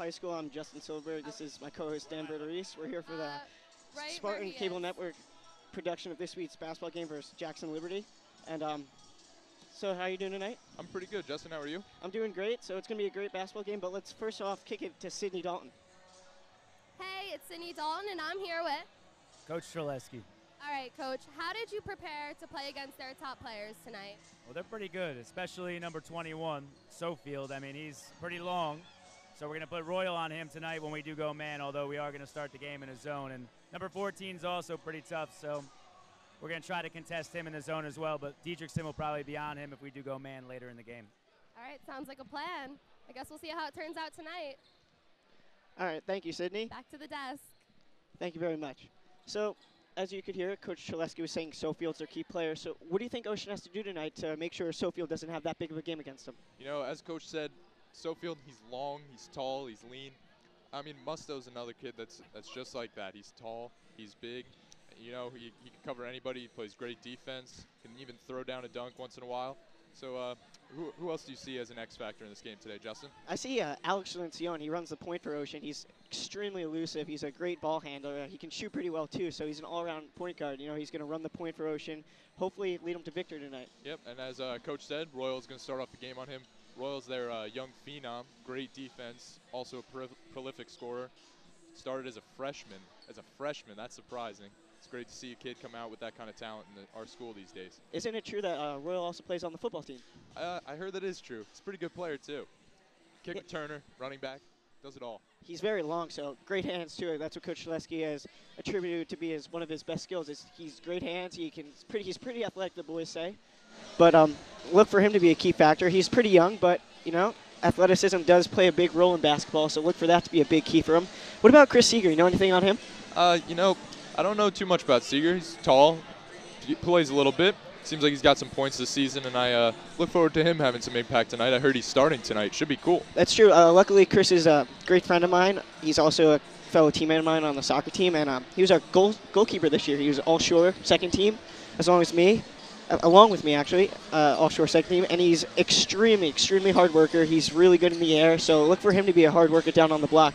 High School. I'm Justin Silverberg. This is my co-host Dan Bertarice. We're here for the Right Spartan Cable Network production of this week's basketball game versus Jackson Liberty. And so how are you doing tonight? I'm pretty good. Justin, how are you? I'm doing great. So it's going to be a great basketball game, but let's first off kick it to Sydney Dalton. Hey, it's Sydney Dalton, and I'm here with Coach Streleski. All right, Coach, how did you prepare to play against their top players tonight? Well, they're pretty good, especially number 21, Sofield. I mean, he's pretty long, so we're going to put Royal on him tonight when we do go man, although we are going to start the game in a zone. And number 14 is also pretty tough, so we're going to try to contest him in the zone as well, but Diedrichson will probably be on him if we do go man later in the game. All right, sounds like a plan. I guess we'll see how it turns out tonight. All right, thank you, Sydney. Back to the desk. Thank you very much. So, as you could hear, Coach Streleski was saying Sofield's their key player. So what do you think Ocean has to do tonight to make sure Sofield doesn't have that big of a game against them? You know, as Coach said, Sofield, he's long, he's tall, he's lean. I mean, Musto's another kid that's just like that. He's tall, he's big. You know, he can cover anybody. He plays great defense, can even throw down a dunk once in a while. So who else do you see as an X factor in this game today, Justin? I see Alex Lencion. He runs the point for Ocean. He's extremely elusive. He's a great ball handler. He can shoot pretty well, too, so he's an all-around point guard. You know, he's going to run the point for Ocean, hopefully lead them to victory tonight. Yep, and as Coach said, Royal's going to start off the game on him. Royal's their young phenom, great defense, also a prolific scorer. Started as a freshman. That's surprising. It's great to see a kid come out with that kind of talent in our school these days. Isn't it true that Royal also plays on the football team? I heard that is true. He's a pretty good player, too. Kick returner, running back, does it all. He's very long, so great hands, too. That's what Coach Streleski has attributed to be one of his best skills. Is he's great hands. He's pretty athletic, the boys say. But look for him to be a key factor. He's pretty young, but, you know, athleticism does play a big role in basketball, so look for that to be a big key for him. What about Chris Seeger? You know anything on him? You know, I don't know too much about Seeger. He's tall, he plays a little bit. Seems like he's got some points this season, and I look forward to him having some impact tonight. I heard he's starting tonight. Should be cool. That's true. Luckily, Chris is a great friend of mine. He's also a fellow teammate of mine on the soccer team, and he was our goalkeeper this year. He was all-shore second team, along with me, actually, all-shore second team, and he's extremely hard worker. He's really good in the air, so look for him to be a hard worker down on the block.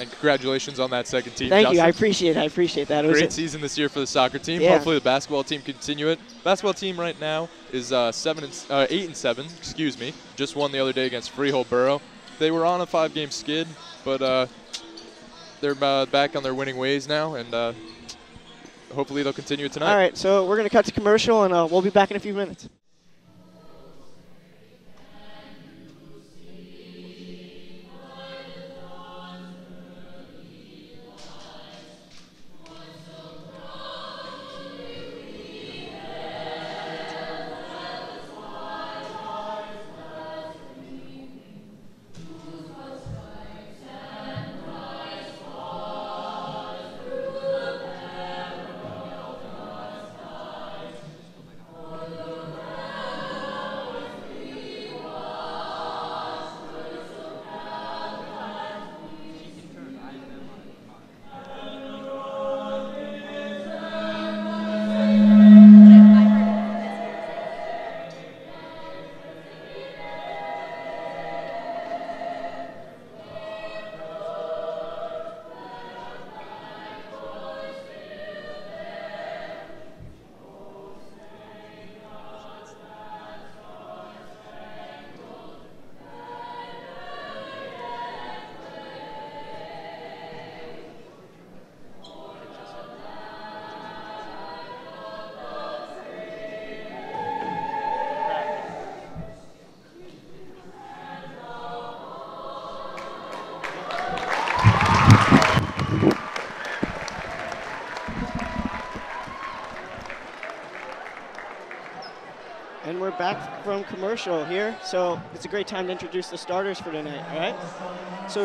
And congratulations on that second team, Thank Justin. you. I appreciate that. Great season this year for the soccer team. Yeah. Hopefully the basketball team continue it. Basketball team right now is 8-7. Excuse me. Just won the other day against Freehold Borough. They were on a 5-game skid, but they're back on their winning ways now, and hopefully they'll continue it tonight. All right, so we're going to cut to commercial, and we'll be back in a few minutes. And we're back from commercial here, so it's a great time to introduce the starters for tonight, all right? So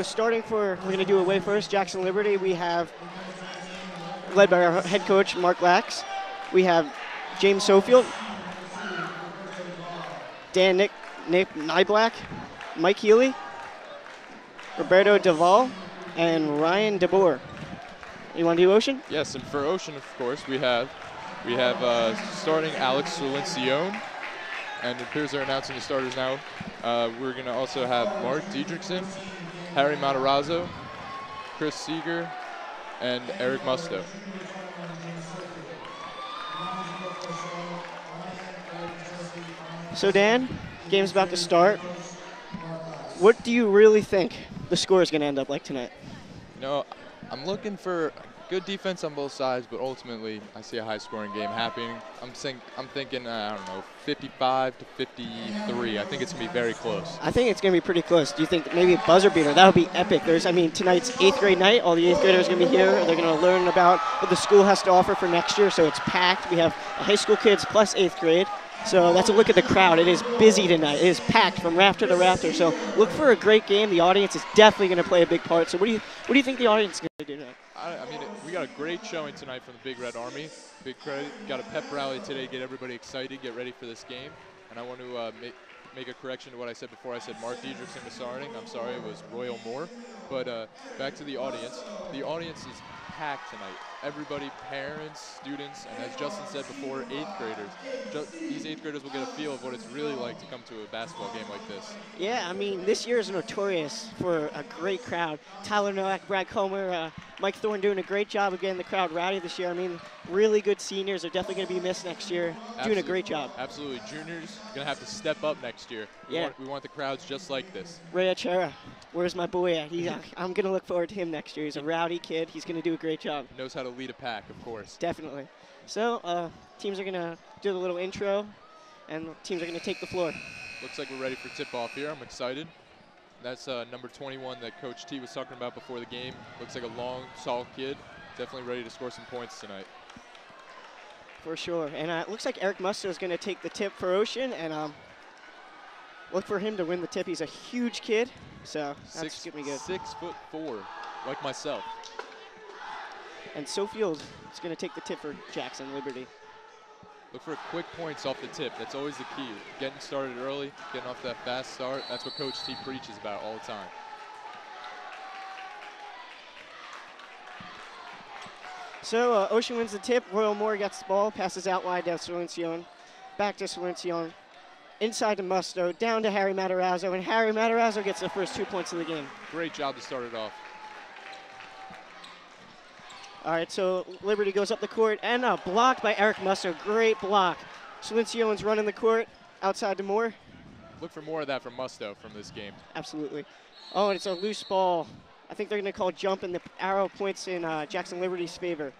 we're going to do away first, Jackson Liberty. We have, led by our head coach, Mark Lax. We have James Sofield, Dan Nyblack, Mike Healy, Roberto Duvall, and Ryan DeBoer. You want to do Ocean? Yes, and for Ocean, of course, we have starting Alex Lencion, and it appears they're announcing the starters now. We're going to also have Mark Diedrichson, Harry Matarazzo, Chris Seeger, and Eric Musto. So Dan, game's about to start. What do you really think the score is going to end up like tonight? You know, I'm looking for good defense on both sides, but ultimately I see a high-scoring game happening. I'm thinking, I don't know, 55 to 53. I think it's going to be very close. I think it's going to be pretty close. Do you think maybe a buzzer beater? That would be epic. Tonight's 8th grade night. All the 8th graders are going to be here. They're going to learn about what the school has to offer for next year, so it's packed. We have high school kids plus 8th grade. So that's a look at the crowd. It is busy tonight. It is packed from rafter to rafter. So look for a great game. The audience is definitely going to play a big part. So what do you think the audience is going to do tonight? I mean, we got a great showing tonight from the Big Red Army. Big credit. Got a pep rally today, get everybody excited, get ready for this game. And I want to make a correction to what I said before. I said Mark Diedrichson Massarning. I'm sorry, it was Royal Moore. But back to the audience. The audience is packed tonight. Everybody, parents, students, and as Justin said before, 8th graders. These 8th graders will get a feel of what it's really like to come to a basketball game like this. Yeah, I mean, this year is notorious for a great crowd. Tyler Nowak, Brad Comer, Mike Thorne doing a great job of getting the crowd rowdy this year. I mean, really good seniors are definitely going to be missed next year. Doing a great job. Absolutely. Juniors going to have to step up next year. We want the crowds just like this. Ray Achera, where's my boy at? I'm going to look forward to him next year. He's a rowdy kid. He's going to do a great job. Knows how to lead a pack, of course. Definitely. So teams are going to do the little intro, and teams are going to take the floor. Looks like we're ready for tip-off here. I'm excited. That's number 21 that Coach T was talking about before the game. Looks like a long, tall kid. Definitely ready to score some points tonight. For sure. And it looks like Eric Musto is going to take the tip for Ocean, and look for him to win the tip. He's a huge kid, so that's going to be good. 6'4", like myself. And Sofield is going to take the tip for Jackson Liberty. Look for quick points off the tip. That's always the key. Getting started early, getting off that fast start. That's what Coach T preaches about all the time. So Ocean wins the tip. Royal Moore gets the ball, passes out wide down Salencion. Back to Salencion. Inside to Musto, down to Harry Matarazzo, and Harry Matarazzo gets the first 2 points of the game. Great job to start it off. All right, so Liberty goes up the court, and blocked by Eric Musto. Great block. Salencion's running the court, outside to Moore. Look for more of that from Musto from this game. Absolutely. Oh, and it's a loose ball. I think they're going to call jump, and the arrow points in Jackson Liberty's favor.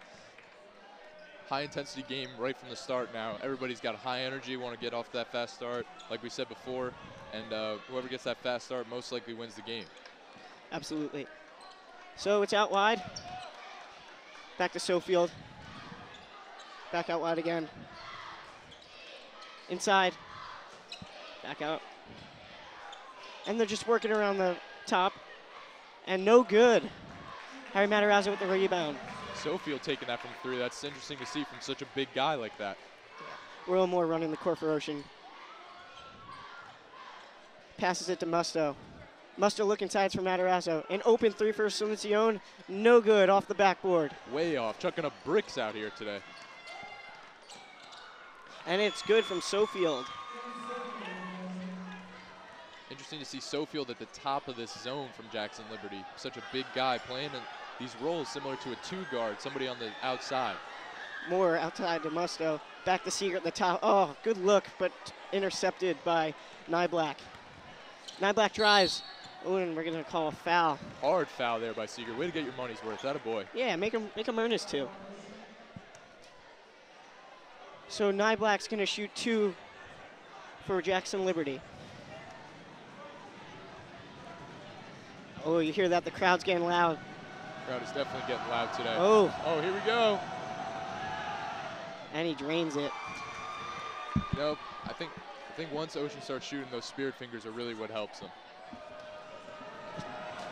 High-intensity game right from the start now. Everybody's got high energy, want to get off that fast start, like we said before, and whoever gets that fast start most likely wins the game. Absolutely. So it's out wide. Back to Sofield. Back out wide again. Inside. Back out. And they're just working around the top. And no good. Harry Matarazzo with the rebound. Sofield taking that from 3. That's interesting to see from such a big guy like that. Royal Moore running the court for Ocean. Passes it to Musto. Musto looking sides for Matarazzo. An open 3 for Salencion. No good off the backboard. Way off. Chucking up bricks out here today. And it's good from Sofield. Interesting to see Sofield at the top of this zone from Jackson Liberty. Such a big guy playing in these roles similar to a 2-guard, somebody on the outside. Moore outside to Musto. Back to Seeger at the top. Oh, good look, but intercepted by Nyblack. Nyblack drives. Oh, and we're going to call a foul. Hard foul there by Seeger. Way to get your money's worth. That a boy. Yeah, make him earn his 2. So Nyblack's going to shoot 2 for Jackson Liberty. Oh, you hear that? The crowd's getting loud. Crowd is definitely getting loud today. Oh, here we go. and he drains it. You know, I think once Ocean starts shooting, those spirit fingers are really what helps them.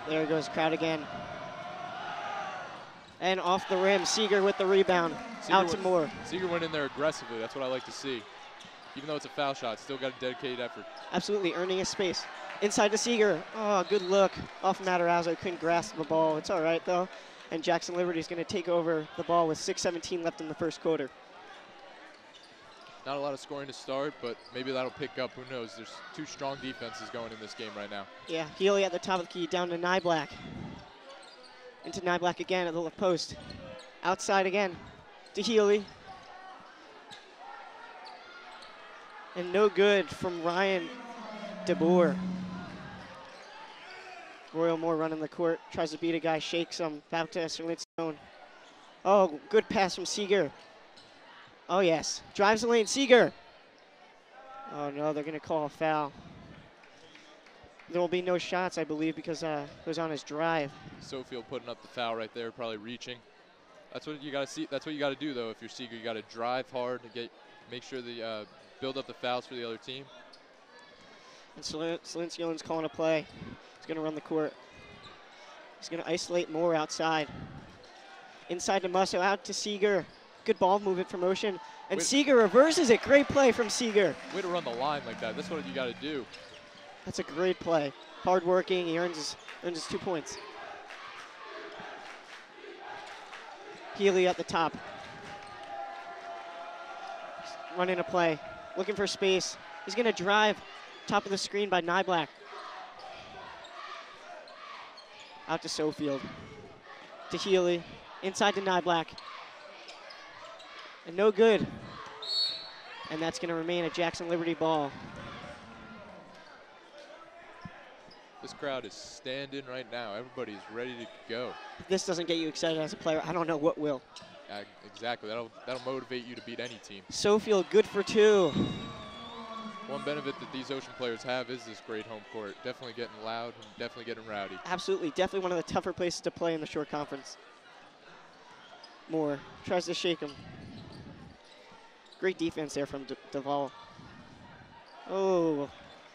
There goes the crowd again. And off the rim, Seeger with the rebound. Out to Moore. Seeger went in there aggressively. That's what I like to see. Even though it's a foul shot, still got a dedicated effort. Absolutely, earning his space. Inside to Seeger. Oh, good look. Off Matarazzo, couldn't grasp the ball. It's all right, though. And Jackson Liberty is going to take over the ball with 6:17 left in the first quarter. Not a lot of scoring to start, but maybe that'll pick up. Who knows? There's two strong defenses going in this game right now. Yeah, Healy at the top of the key, down to Nyblack. Into Nyblack again at the left post. Outside again to Healy. And no good from Ryan DeBoer. Royal Moore running the court, tries to beat a guy, shakes him, back to Serlincione. Oh, good pass from Seeger. Oh yes, drives the lane, Seeger. Oh no, they're gonna call a foul. There will be no shots, I believe, because it was on his drive. Sofield putting up the foul right there, probably reaching. That's what you got to see. That's what you got to do, though. If you're Seeger, you got to drive hard to make sure the build up the fouls for the other team. And Serlincione's calling a play. He's going to run the court. He's going to isolate Moore outside. Inside to Musso, out to Seeger. Good ball movement from Ocean. And Seeger reverses it. Great play from Seeger. Way to run the line like that. That's what you got to do. That's a great play. Hard-working. He earns his 2 points. Healy at the top. Running a play. Looking for space. He's going to drive. Top of the screen by Nyblack. Out to Sofield. To Healy. Inside to Nyblack. And no good. And that's going to remain a Jackson Liberty ball. This crowd is standing right now. Everybody's ready to go. If this doesn't get you excited as a player, I don't know what will. Exactly. That'll motivate you to beat any team. Sofield good for 2. One benefit that these Ocean players have is this great home court. Definitely getting loud and definitely getting rowdy. Absolutely. Definitely one of the tougher places to play in the short conference. Moore tries to shake him. Great defense there from Duvall. Oh,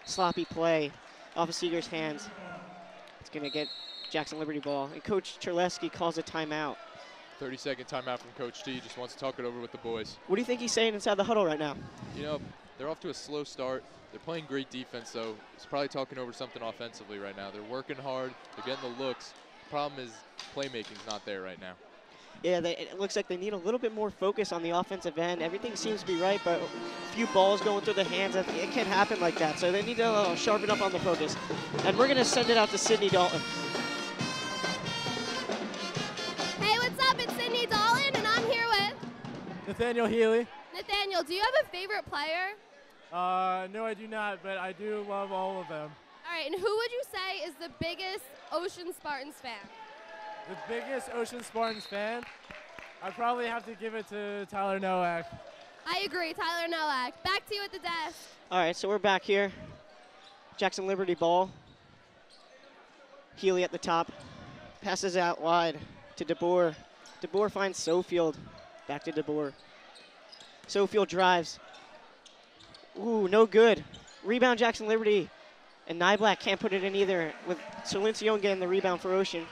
sloppy play off of Seeger's hands. It's going to get Jackson Liberty ball. And Coach Terleski calls a timeout. 30-second timeout from Coach T. Just wants to talk it over with the boys. What do you think he's saying inside the huddle right now? You know, they're off to a slow start. They're playing great defense, though. He's probably talking over something offensively right now. They're working hard. They're getting the looks. Problem is playmaking's not there right now. Yeah, it looks like they need a little bit more focus on the offensive end. Everything seems to be right, but a few balls going through the hands, it can't happen like that. So they need to sharpen up on the focus. And we're going to send it out to Sydney Dalton. Hey, what's up? It's Sydney Dalton, and I'm here with Nathaniel Healy. Nathaniel. Do you have a favorite player? No, I do not, but I do love all of them. All right, and who would you say is the biggest Ocean Spartans fan? The biggest Ocean Spartans fan, I'd probably have to give it to Tyler Nowak. I agree, Tyler Nowak. Back to you at the desk. All right, so we're back here. Jackson Liberty ball. Healy at the top. Passes out wide to DeBoer. DeBoer finds Sofield. Back to DeBoer. Sofield drives. Ooh, no good. Rebound Jackson Liberty. And Nyblack can't put it in either, with Serlincione getting the rebound for Ocean.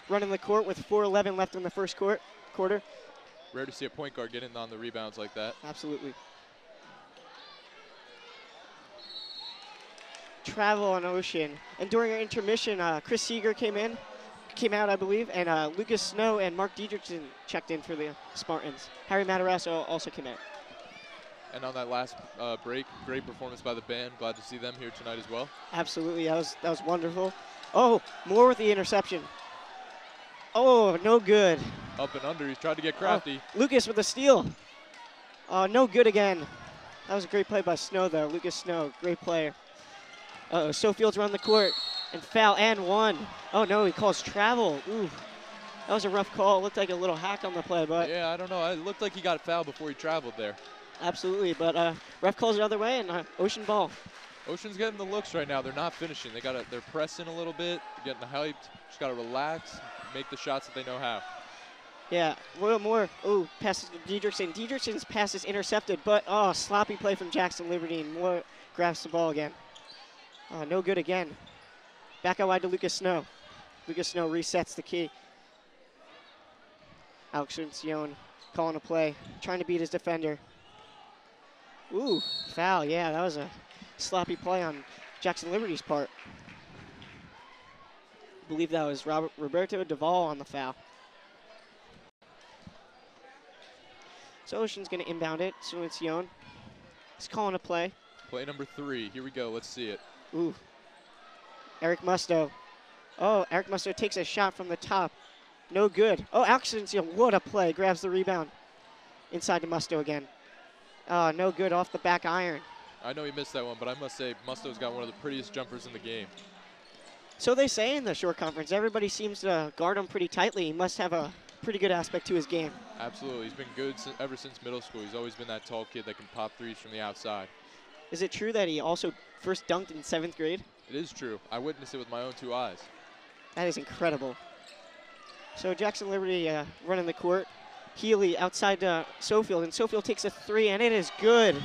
Running the court with 4:11 left in the first quarter. Rare to see a point guard get in on the rebounds like that. Absolutely. Travel on Ocean. And during our intermission, Chris Seeger came out, I believe, and Lucas Snow and Mark Diedrichson checked in for the Spartans. Harry Matarazzo also came out. And on that last break, great performance by the band. Glad to see them here tonight as well. Absolutely, that was wonderful. Oh, Moore with the interception. Oh, no good. Up and under, he's tried to get crafty. Lucas with the steal. No good again. That was a great play by Snow, though. Lucas Snow, great player. Sofield's run the court, and foul, and one. Oh, no, he calls travel. Ooh, that was a rough call. Looked like a little hack on the play, but. Yeah, I don't know. It looked like he got fouled before he traveled there. Absolutely, but ref calls the other way, and Ocean ball. Ocean's getting the looks right now. They're not finishing. They're pressing a little bit, they're getting hyped. Just got to relax, make the shots that they know how. Yeah, Royal Moore, passes to Diedrichson. Diedrichson's pass is intercepted, but, sloppy play from Jackson Liberty, and Moore grabs the ball again. No good again. Back out wide to Lucas Snow. Lucas Snow resets the key. Alex Serlincione calling a play, trying to beat his defender. Ooh, foul, yeah, that was a sloppy play on Jackson Liberty's part. I believe that was Roberto Duvall on the foul. So Ocean's going to inbound it. Serlincione He's calling a play. Play number 3. Here we go. Let's see it. Ooh. Eric Musto. Oh, Eric Musto takes a shot from the top. No good. Oh, Alex Asuncion, what a play. Grabs the rebound. Inside to Musto again. Oh, no good off the back iron. I know he missed that one, but I must say Musto's got one of the prettiest jumpers in the game. So they say in the short conference, everybody seems to guard him pretty tightly. He must have a pretty good aspect to his game. Absolutely. He's been good ever since middle school. He's always been that tall kid that can pop threes from the outside. Is it true that he also first dunked in 7th grade? It is true. I witnessed it with my own 2 eyes. That is incredible. So Jackson Liberty running the court. Healy outside Sofield, and Sofield takes a 3, and it is good.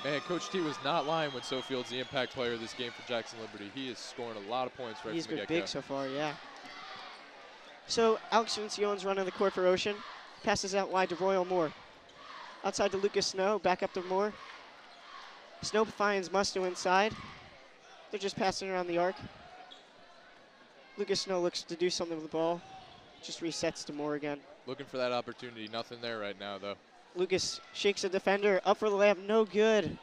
Man, Coach T was not lying when Sofield's the impact player of this game for Jackson Liberty. He is scoring a lot of points right He's from the been get-go. big so far, yeah. So Alex Asuncion's running the court for Ocean. Passes out wide to Royal Moore. Outside to Lucas Snow, back up to Moore. Snow finds Musto inside. They're just passing around the arc. Lucas Snow looks to do something with the ball. Just resets to Moore again. Looking for that opportunity. Nothing there right now, though. Lucas shakes a defender, up for the layup, no good.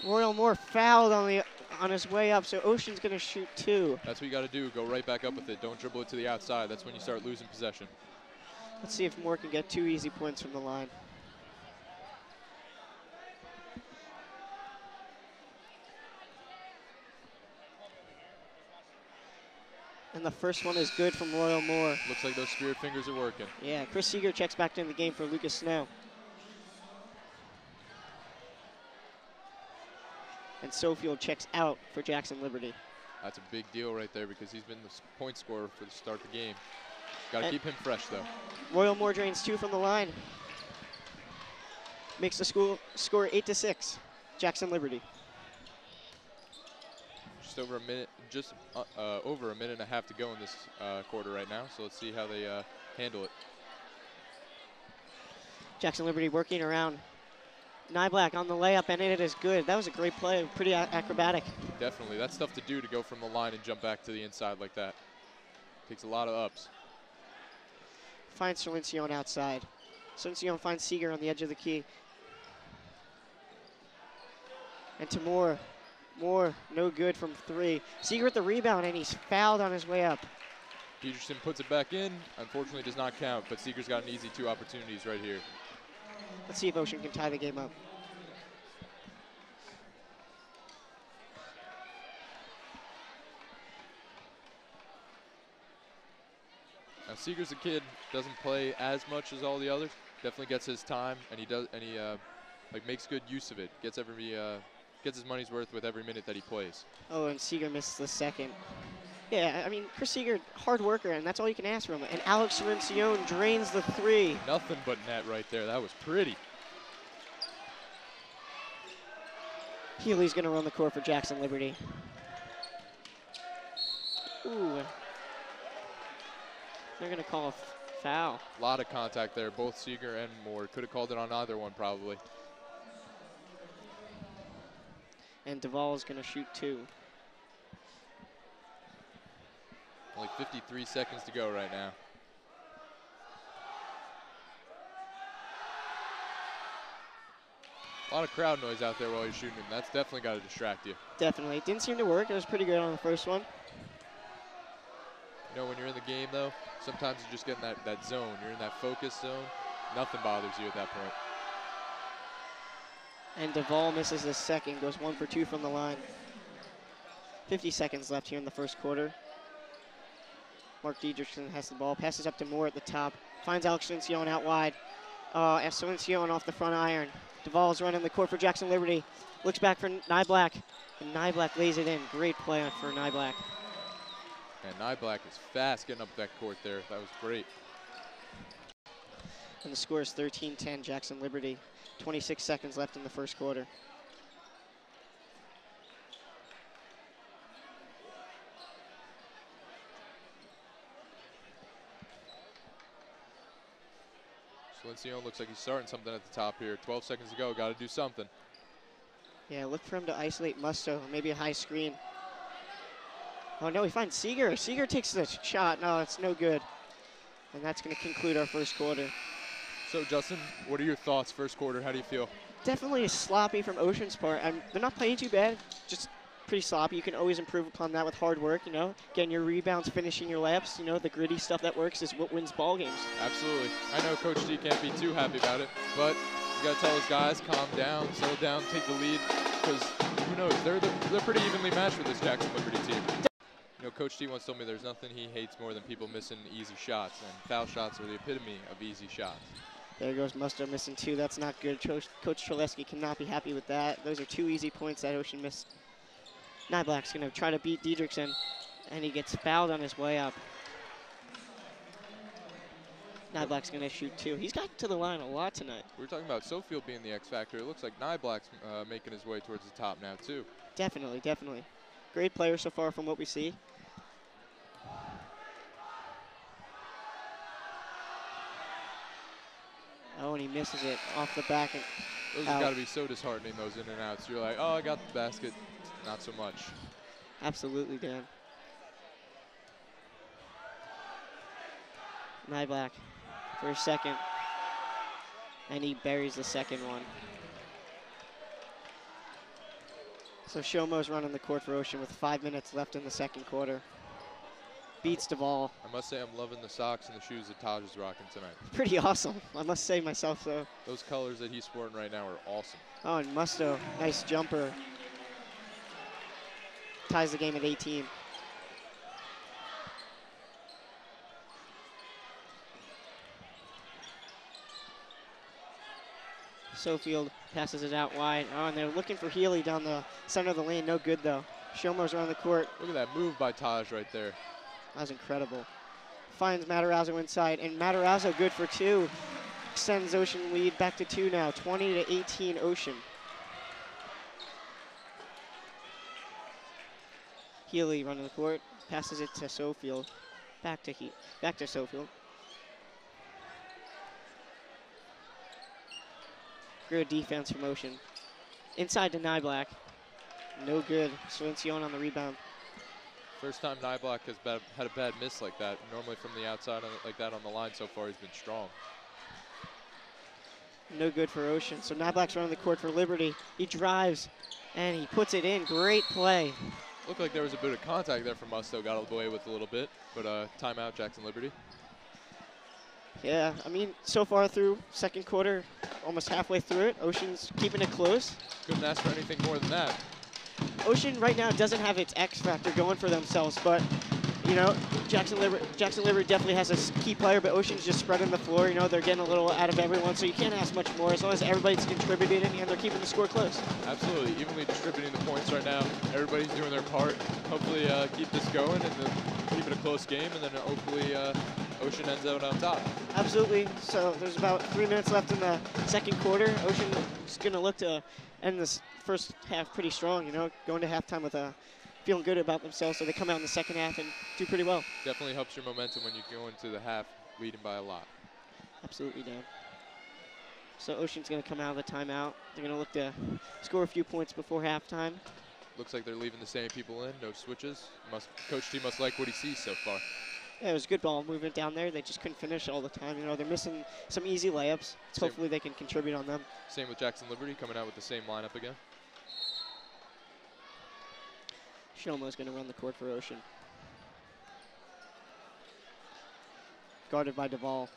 Royal Moore fouled on his way up, so Ocean's gonna shoot 2. That's what you got to do. Go right back up with it. Don't dribble it to the outside. That's when you start losing possession. Let's see if Moore can get 2 easy points from the line. And the first one is good from Royal Moore. Looks like those spirit fingers are working. Yeah, Chris Seeger checks back in the game for Lucas Snow. And Sofield checks out for Jackson Liberty. That's a big deal right there because he's been the point scorer for the start of the game. Got to keep him fresh, though. Royal Moore drains 2 from the line. Makes the score 8-6. Jackson Liberty. Just over a minute and a half to go in this quarter right now. So let's see how they handle it. Jackson Liberty working around Nyblack on the layup, and it is good. That was a great play, pretty acrobatic. Definitely. That's tough to do, to go from the line and jump back to the inside like that. Takes a lot of ups. Finds Salencion outside. Salencion finds Seeger on the edge of the key. And to Moore. Moore, no good from 3. Seeger with the rebound, and he's fouled on his way up. Peterson puts it back in. Unfortunately, does not count, but Seeger's got an easy 2 opportunities right here. Let's see if Ocean can tie the game up. Now Seeger's a kid, doesn't play as much as all the others. Definitely gets his time, and he makes good use of it. Gets his money's worth with every minute that he plays. Oh, and Seeger misses the second. Yeah, I mean, Chris Seeger, hard worker, and that's all you can ask from him. And Alex Salencion drains the 3. Nothing but net right there. That was pretty. Healy's going to run the court for Jackson Liberty. Ooh. They're going to call a foul. A lot of contact there, both Seeger and Moore. Could have called it on either one, probably. And Duvall is going to shoot 2. Only 53 seconds to go right now. A lot of crowd noise out there while you're shooting. That's definitely got to distract you. Definitely. It didn't seem to work. It was pretty good on the first one. You know, when you're in the game, though, sometimes you just get in that zone. You're in that focus zone. Nothing bothers you at that point. And Duvall misses his second, goes 1 for 2 from the line. 50 seconds left here in the first quarter. Mark Diedrichson has the ball, passes up to Moore at the top, finds Alex Salencion out wide. Salencion off the front iron. Duvall's running the court for Jackson Liberty. Looks back for Nyblack, and Nyblack lays it in. Great play for Nyblack. And Nyblack is fast getting up that court there. That was great. And the score is 13-10, Jackson Liberty. 26 seconds left in the first quarter. Salencion looks like he's starting something at the top here. 12 seconds to go. Got to do something. Yeah, look for him to isolate Musto. Maybe a high screen. Oh, no, he finds Seeger. Seeger takes the shot. No, it's no good. And that's going to conclude our first quarter. So, Justin, what are your thoughts first quarter? How do you feel? definitely sloppy from Ocean's part. They're not playing too bad, just pretty sloppy. You can always improve upon that with hard work, getting your rebounds, finishing your layups. The gritty stuff that works is what wins ball games. Absolutely. I know Coach D can't be too happy about it, but you got to tell his guys, calm down, settle down, take the lead, because who knows? They're pretty evenly matched with this Jackson Liberty team. Coach D once told me there's nothing he hates more than people missing easy shots, and foul shots are the epitome of easy shots. There goes Musto missing 2. That's not good. Coach Treleski cannot be happy with that. Those are 2 easy points that Ocean missed. Nyblack's going to try to beat Diedrichsen, and he gets fouled on his way up. Nyblack's going to shoot 2. He's got to the line a lot tonight. We were talking about Sofield being the X factor. It looks like Nyblack's making his way towards the top now, too. Definitely, definitely. Great player so far from what we see. Oh, and he misses it off the back. And those have got to be so disheartening, those in and outs. You're like, oh, I got the basket. Not so much. Absolutely, Dan. Nyblack for a second. And he buries the second one. So Shomo's running the court for Ocean with 5 minutes left in the second quarter. Beats Duvall. I must say I'm loving the socks and the shoes that Taj is rocking tonight. Pretty awesome, I must say myself so. Those colors that he's sporting right now are awesome. Oh, and Musto, nice jumper. Ties the game at 18. Sofield passes it out wide. Oh, and they're looking for Healy down the center of the lane. No good, though. Shomo's around the court. Look at that move by Taj right there. That was incredible. Finds Matarazzo inside, and Matarazzo good for 2. Sends Ocean lead back to 2 now. 20-18 Ocean. Healy running the court. Passes it to Sofield. Back to Sofield. Good defense from Ocean. Inside to Nyblack. No good. Swencion on the rebound. First time Nyblack has had a bad miss like that. Normally from the outside like that on the line so far, he's been strong. No good for Ocean. So Nyblack's running the court for Liberty. He drives, and he puts it in. Great play. Looked like there was a bit of contact there from Musto. Got away with a little bit, but timeout Jackson Liberty. Yeah, I mean, so far through second quarter, almost halfway through it, Ocean's keeping it close. Couldn't ask for anything more than that. Ocean right now doesn't have its X factor going for themselves, but Jackson Liberty definitely has a key player, but Ocean's just spreading the floor. They're getting a little out of everyone, so you can't ask much more as long as everybody's contributing and they're keeping the score close. Absolutely, evenly distributing the points right now. Everybody's doing their part. Hopefully keep this going and then keep it a close game, and then hopefully Ocean ends out on top. Absolutely. So there's about 3 minutes left in the second quarter. Ocean is going to look to end this first half pretty strong, going to halftime with feeling good about themselves, so they come out in the second half and do pretty well. Definitely helps your momentum when you go into the half leading by a lot. Absolutely, Dan. So Ocean's going to come out of the timeout. They're going to look to score a few points before halftime. Looks like they're leaving the same people in, no switches. Coach T must like what he sees so far. Yeah, it was good ball movement down there. They just couldn't finish all the time. They're missing some easy layups. So hopefully they can contribute on them. Same with Jackson Liberty coming out with the same lineup again. Shomo's going to run the court for Ocean. Guarded by Duvall.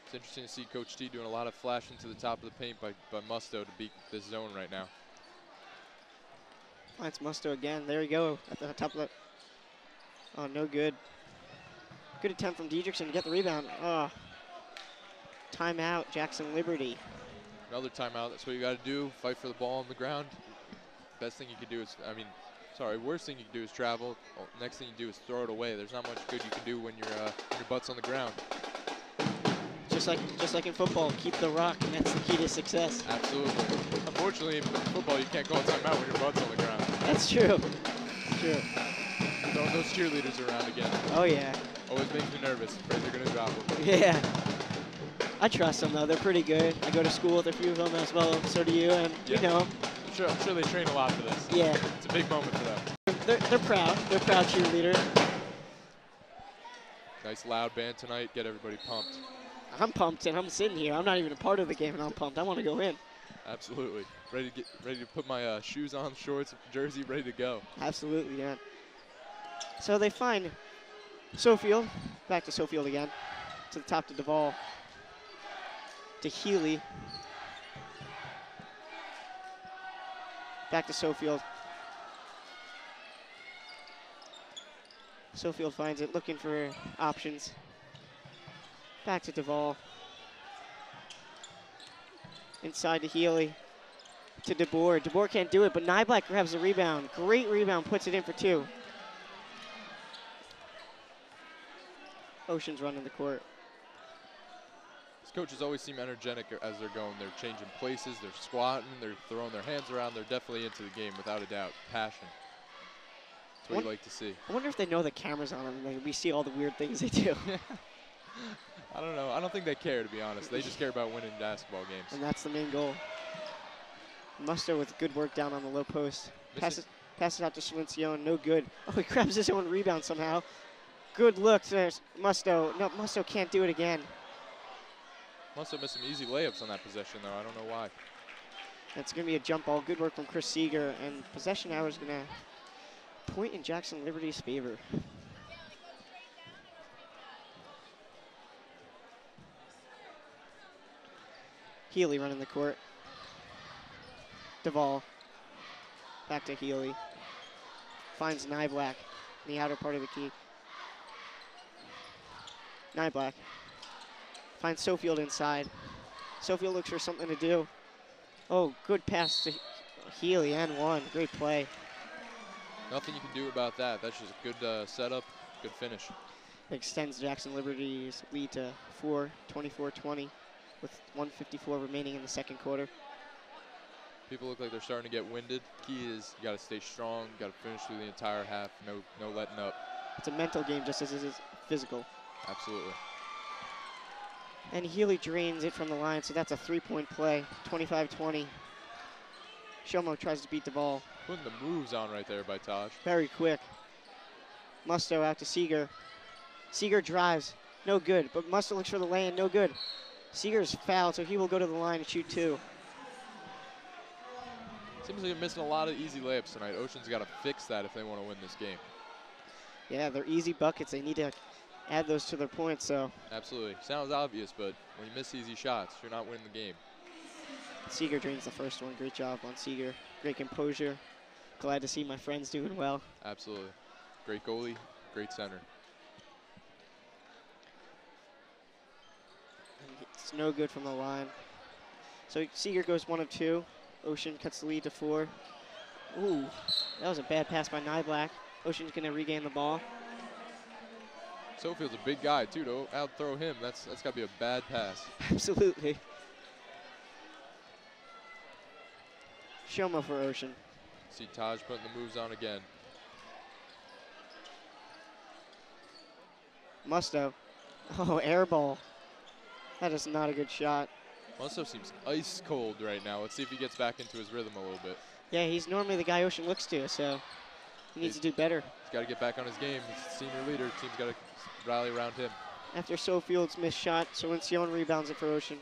It's interesting to see Coach T doing a lot of flashing to the top of the paint by Musto to beat this zone right now. Finds Musto again. There you go at the top of the... Oh, no good. Good attempt from Diedrichsen to get the rebound. Oh. Timeout, Jackson Liberty. Another timeout. That's what you got to do. Fight for the ball on the ground. Best thing you can do is, worst thing you can do is travel. Next thing you do is throw it away. There's not much good you can do when your butt's on the ground. Just like in football, keep the rock, and that's the key to success. Absolutely. Unfortunately, in football, you can't go on timeout when your butt's on the ground. That's true. True. Throwing those cheerleaders around again. Oh, yeah. Always makes me nervous. Afraid they're going to drop them. Yeah. I trust them, though. They're pretty good. I go to school with a few of them as well. So do you, and yeah. you know. I'm sure they train a lot for this. Yeah. It's a big moment for them. They're proud. They're proud cheerleaders. Nice loud band tonight. Get everybody pumped. I'm pumped, and I'm sitting here. I'm not even a part of the game, and I'm pumped. I want to go in. Absolutely. Ready to put my shoes on, shorts, jersey, ready to go. Absolutely, yeah. So they find Sofield. Back to Sofield again. To the top to Duvall. To Healy. Back to Sofield. Sofield finds it, looking for options. Back to Duvall. Inside to Healy. To DeBoer. DeBoer can't do it, but Nyblack grabs the rebound. Great rebound, puts it in for 2. Ocean's running the court. These coaches always seem energetic as they're going. They're changing places, they're squatting, they're throwing their hands around. They're definitely into the game, without a doubt. Passion. That's what you like to see. I wonder if they know the camera's on them and we see all the weird things they do. I don't know. I don't think they care, to be honest. They just care about winning basketball games. And that's the main goal. Musto with good work down on the low post. Passes out to Schlincione, no good. Oh, he grabs his own rebound somehow. Good look to Musto. No, Musto can't do it again. Musto missed some easy layups on that possession, though. I don't know why. That's going to be a jump ball. Good work from Chris Seeger. And possession hour is going to point in Jackson Liberty's favor. Healy running the court. Duvall. Back to Healy. Finds Nyblack in the outer part of the key. Nyblack. Finds Sofield inside. Sofield looks for something to do. Oh, good pass to Healy and 1. Great play. Nothing you can do about that. That's just a good setup, good finish. Extends Jackson Liberty's lead to 4, 24-20 with 1:54 remaining in the second quarter. People look like they're starting to get winded. Key is you got to stay strong, you got to finish through the entire half, no letting up. It's a mental game just as it is physical. Absolutely. And Healy drains it from the line, so that's a 3-point play, 25-20. Shomo tries to beat the ball. Putting the moves on right there by Taj. Very quick. Musto out to Seeger. Seeger drives, no good, but Musto looks for the lane, no good. Seeger's fouled, so he will go to the line and shoot 2. Seems like they're missing a lot of easy layups tonight. Ocean's got to fix that if they want to win this game. Yeah, they're easy buckets. They need to add those to their points, so. Absolutely. Sounds obvious, but when you miss easy shots, you're not winning the game. Seeger drains the first one. Great job on Seeger. Great composure. Glad to see my friends doing well. Absolutely. Great goalie, great center. And it's no good from the line. So Seeger goes 1 of 2. Ocean cuts the lead to 4. Ooh, that was a bad pass by Nyblack. Ocean's gonna regain the ball. Sofield's a big guy too. To out-throw him, that's got to be a bad pass. Absolutely. Shomo for Ocean. See Taj putting the moves on again. Musto. Oh, air ball. That is not a good shot. Musto seems ice cold right now. Let's see if he gets back into his rhythm a little bit. Yeah, he's normally the guy Ocean looks to, so he needs to do better. He's got to get back on his game. He's the senior leader. Team's got to rally around him. After Sofield's missed shot, Schlincione rebounds it for Ocean.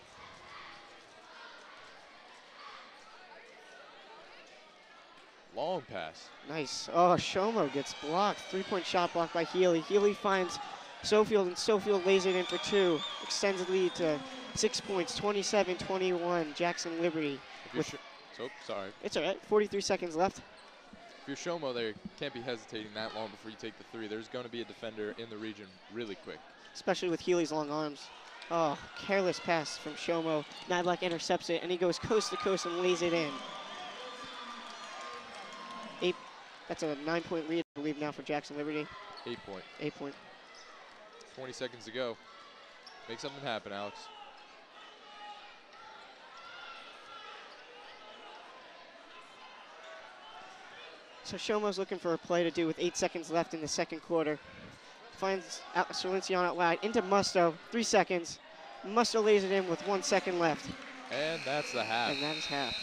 Long pass. Nice. Oh, Shomo gets blocked. 3-point shot blocked by Healy. Healy finds Sofield, and Sofield lays it in for 2. Extends the lead to 6 points, 27-21, Jackson Liberty. Sorry. It's all right, 43 seconds left. If you're Shomo there, you can't be hesitating that long before you take the 3. There's going to be a defender in the region really quick. Especially with Healy's long arms. Oh, careless pass from Shomo. Nyblack intercepts it, and he goes coast to coast and lays it in. That's a 9-point lead, I believe, now for Jackson Liberty. 8-point. 8-point. 20 seconds to go. Make something happen, Alex. So Shomo's looking for a play to do with 8 seconds left in the second quarter. Finds Schlincione out wide into Musto. 3 seconds. Musto lays it in with 1 second left. And that's the half. And that is half.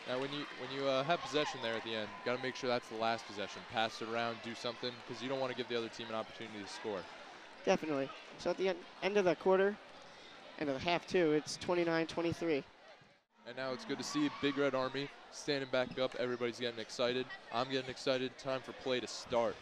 Now, when you have possession there at the end, got to make sure that's the last possession. Pass it around, do something, because you don't want to give the other team an opportunity to score. Definitely. So at the end of the quarter, end of the half too, it's 29-23. And now it's good to see Big Red Army standing back up. Everybody's getting excited. I'm getting excited. Time for play to start.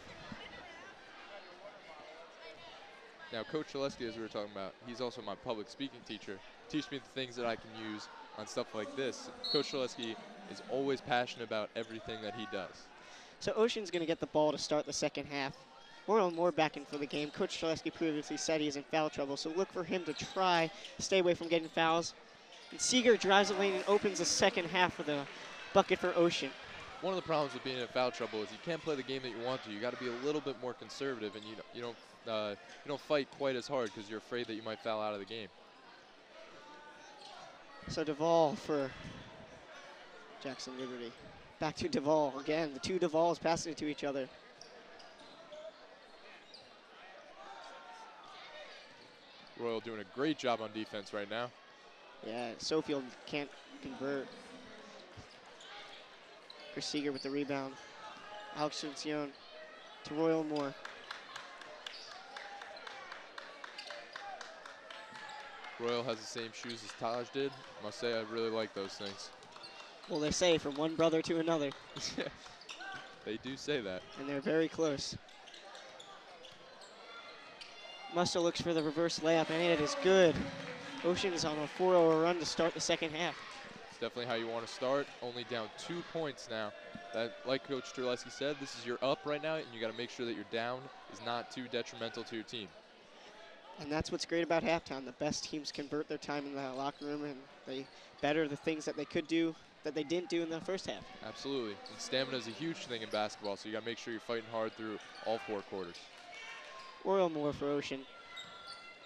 Now, Coach Shaleski, as we were talking about, he's also my public speaking teacher. Teach me the things that I can use on stuff like this. Coach Shaleski is always passionate about everything that he does. So Ocean's going to get the ball to start the second half. Royal Moore back in for the game. Coach Shaleski previously said he's in foul trouble, so look for him to try stay away from getting fouls. And Seeger drives the lane and opens the second half with a bucket for Ocean. One of the problems with being in foul trouble is you can't play the game that you want to. You got to be a little bit more conservative, and you don't fight quite as hard because you're afraid that you might foul out of the game. So Duvall for Jackson Liberty. Back to Duvall again. The two Duvalls passing it to each other. Royal doing a great job on defense right now. Yeah, Sofield can't convert. Chris Seeger with the rebound. Alex Cincione to Royal Moore. Royal has the same shoes as Taj did. Must say I really like those things. Well, they say from one brother to another, They do say that. and they're very close. Musto looks for the reverse layup, and it is good. Ocean is on a 4-0 run to start the second half. It's definitely how you want to start. Only down 2 points now. That, like Coach Terleski said, this is your up right now, and you got to make sure that your down is not too detrimental to your team. And that's what's great about halftime. The best teams convert their time in the locker room, and they better the things that they could do that they didn't do in the first half. Absolutely. And stamina is a huge thing in basketball, so you got to make sure you're fighting hard through all 4 quarters. Royal Moore for Ocean.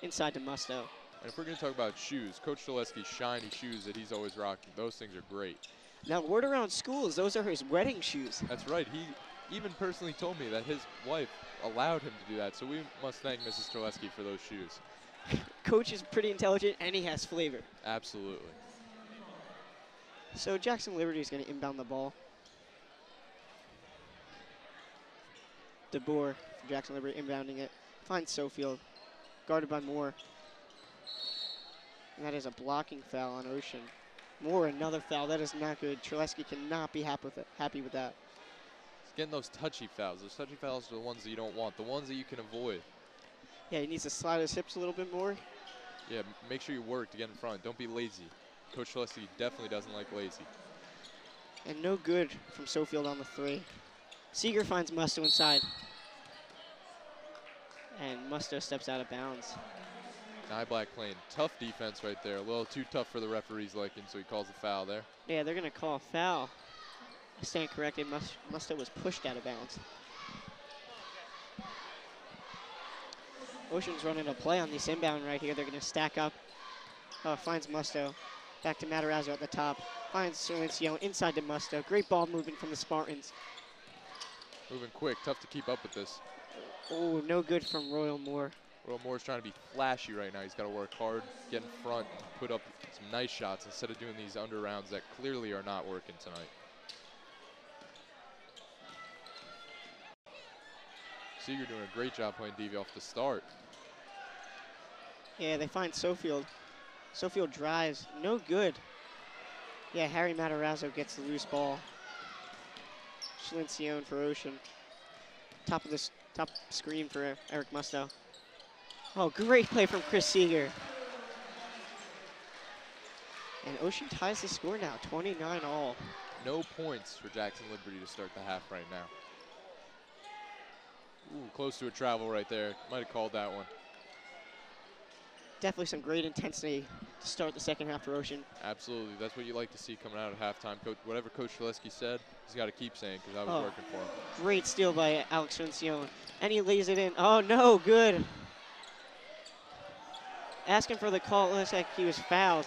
Inside to Musto. And if we're going to talk about shoes, Coach Shaleski's shiny shoes that he's always rocking, those things are great. Now, word around school is those are his wedding shoes. That's right. He even personally told me that his wife allowed him to do that, so we must thank Mrs. Terleski for those shoes. Coach is pretty intelligent, and he has flavor. Absolutely. So Jackson Liberty is going to inbound the ball. DeBoer for Jackson Liberty inbounding it. Finds Sofield. Guarded by Moore. And that is a blocking foul on Ocean. Moore, another foul. That is not good. Terleski cannot be happy with that. He's getting those touchy fouls. Those touchy fouls are the ones that you don't want, the ones that you can avoid. Yeah, he needs to slide his hips a little bit more. Yeah, make sure you work to get in front. Don't be lazy. Coach Shaleski definitely doesn't like lazy. And no good from Sofield on the 3. Seeger finds Musto inside. And Musto steps out of bounds. Nyblack playing tough defense right there. A little too tough for the referee's liking, so he calls a foul there. Yeah, they're going to call a foul. I stand corrected. Musto was pushed out of bounds. Ocean's running a play on this inbound right here. They're going to stack up. Finds Musto. Back to Matarazzo at the top. Finds Cincione inside to Musto. Great ball movement from the Spartans. Moving quick, tough to keep up with this. Oh, no good from Royal Moore. Royal Moore's trying to be flashy right now. He's got to work hard, get in front, and put up some nice shots instead of doing these under rounds that clearly are not working tonight. Seeger doing a great job playing DV off the start. Yeah, they find Sofield. Sofield drives. No good. Yeah, Harry Matarazzo gets the loose ball. Cincione for Ocean. Top screen for Eric Musto. Oh, great play from Chris Seeger. And Ocean ties the score now, 29-all. No points for Jackson Liberty to start the half right now. Ooh, close to a travel right there. Might have called that one. Definitely some great intensity to start the second half for Ocean. Absolutely. That's what you like to see coming out of halftime. Whatever Coach Shaleski said, he's got to keep saying because I was working for him. Great steal by Alex Cincione. And he lays it in. Oh, no, good. Asking for the call. It looks like he was fouled.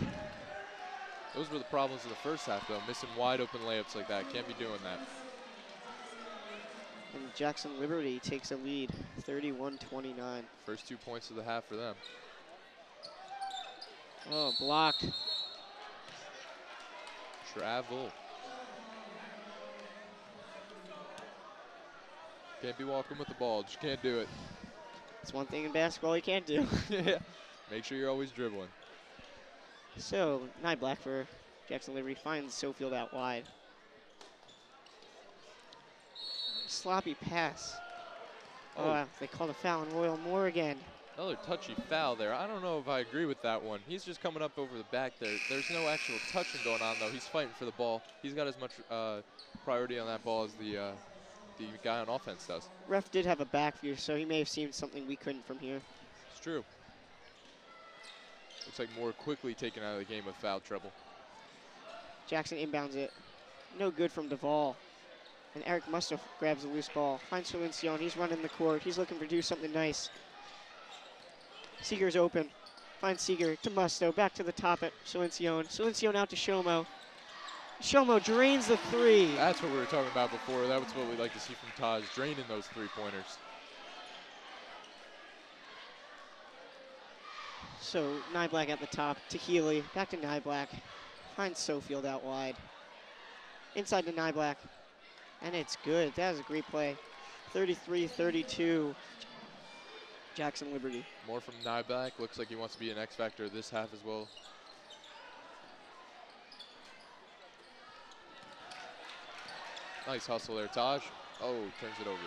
Those were the problems in the first half, though. Missing wide open layups like that. Can't be doing that. And Jackson Liberty takes a lead, 31-29. First 2 points of the half for them. Oh, blocked. Travel. Can't be walking with the ball. Just can't do it. It's one thing in basketball you can't do. Yeah. Make sure you're always dribbling. So, Nye Black for Jackson Liberty finds Sofield out wide. Sloppy pass. Oh, they called a foul on Royal Moore again. Another touchy foul there. I don't know if I agree with that one. He's just coming up over the back there. There's no actual touching going on, though. He's fighting for the ball. He's got as much priority on that ball as the guy on offense does. Ref did have a back view, so he may have seen something we couldn't from here. It's true. Looks like Moore quickly taken out of the game with foul trouble. Jackson inbounds it. No good from Duvall. And Eric Musto grabs the loose ball. Finds Valencion. He's running the court. He's looking for do something nice. Seeger's open. Finds Seeger to Musto. Back to the top at Valencion. Valencion out to Shomo. Shomo drains the three. That's what we were talking about before. That was what we like to see from Taj, draining those three-pointers. So Nye Black at the top to Healy. Back to Nye Black. Finds Sofield out wide. Inside to Nye Black. And it's good. That was a great play. 33-32. Jackson Liberty. More from Nye Black. Looks like he wants to be an X factor this half as well. Nice hustle there, Taj. Oh, turns it over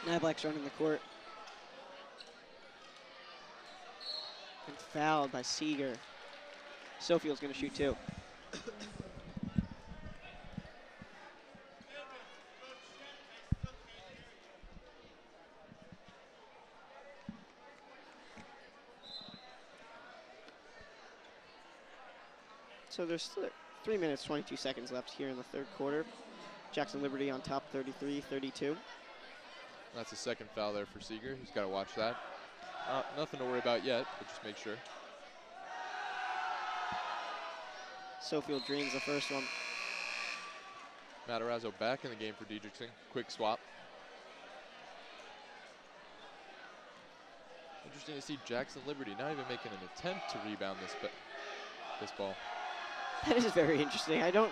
though. Nye Black's running the court. And fouled by Seeger. Sofield's going to shoot too. So there's 3 minutes, 22 seconds left here in the third quarter. Jackson Liberty on top 33-32. That's the second foul there for Seeger. He's got to watch that. Nothing to worry about yet, but just make sure. Sofield drains the first one. Matarazzo back in the game for Diedrichson. Quick swap. Interesting to see Jackson Liberty not even making an attempt to rebound this ball. That is very interesting. I don't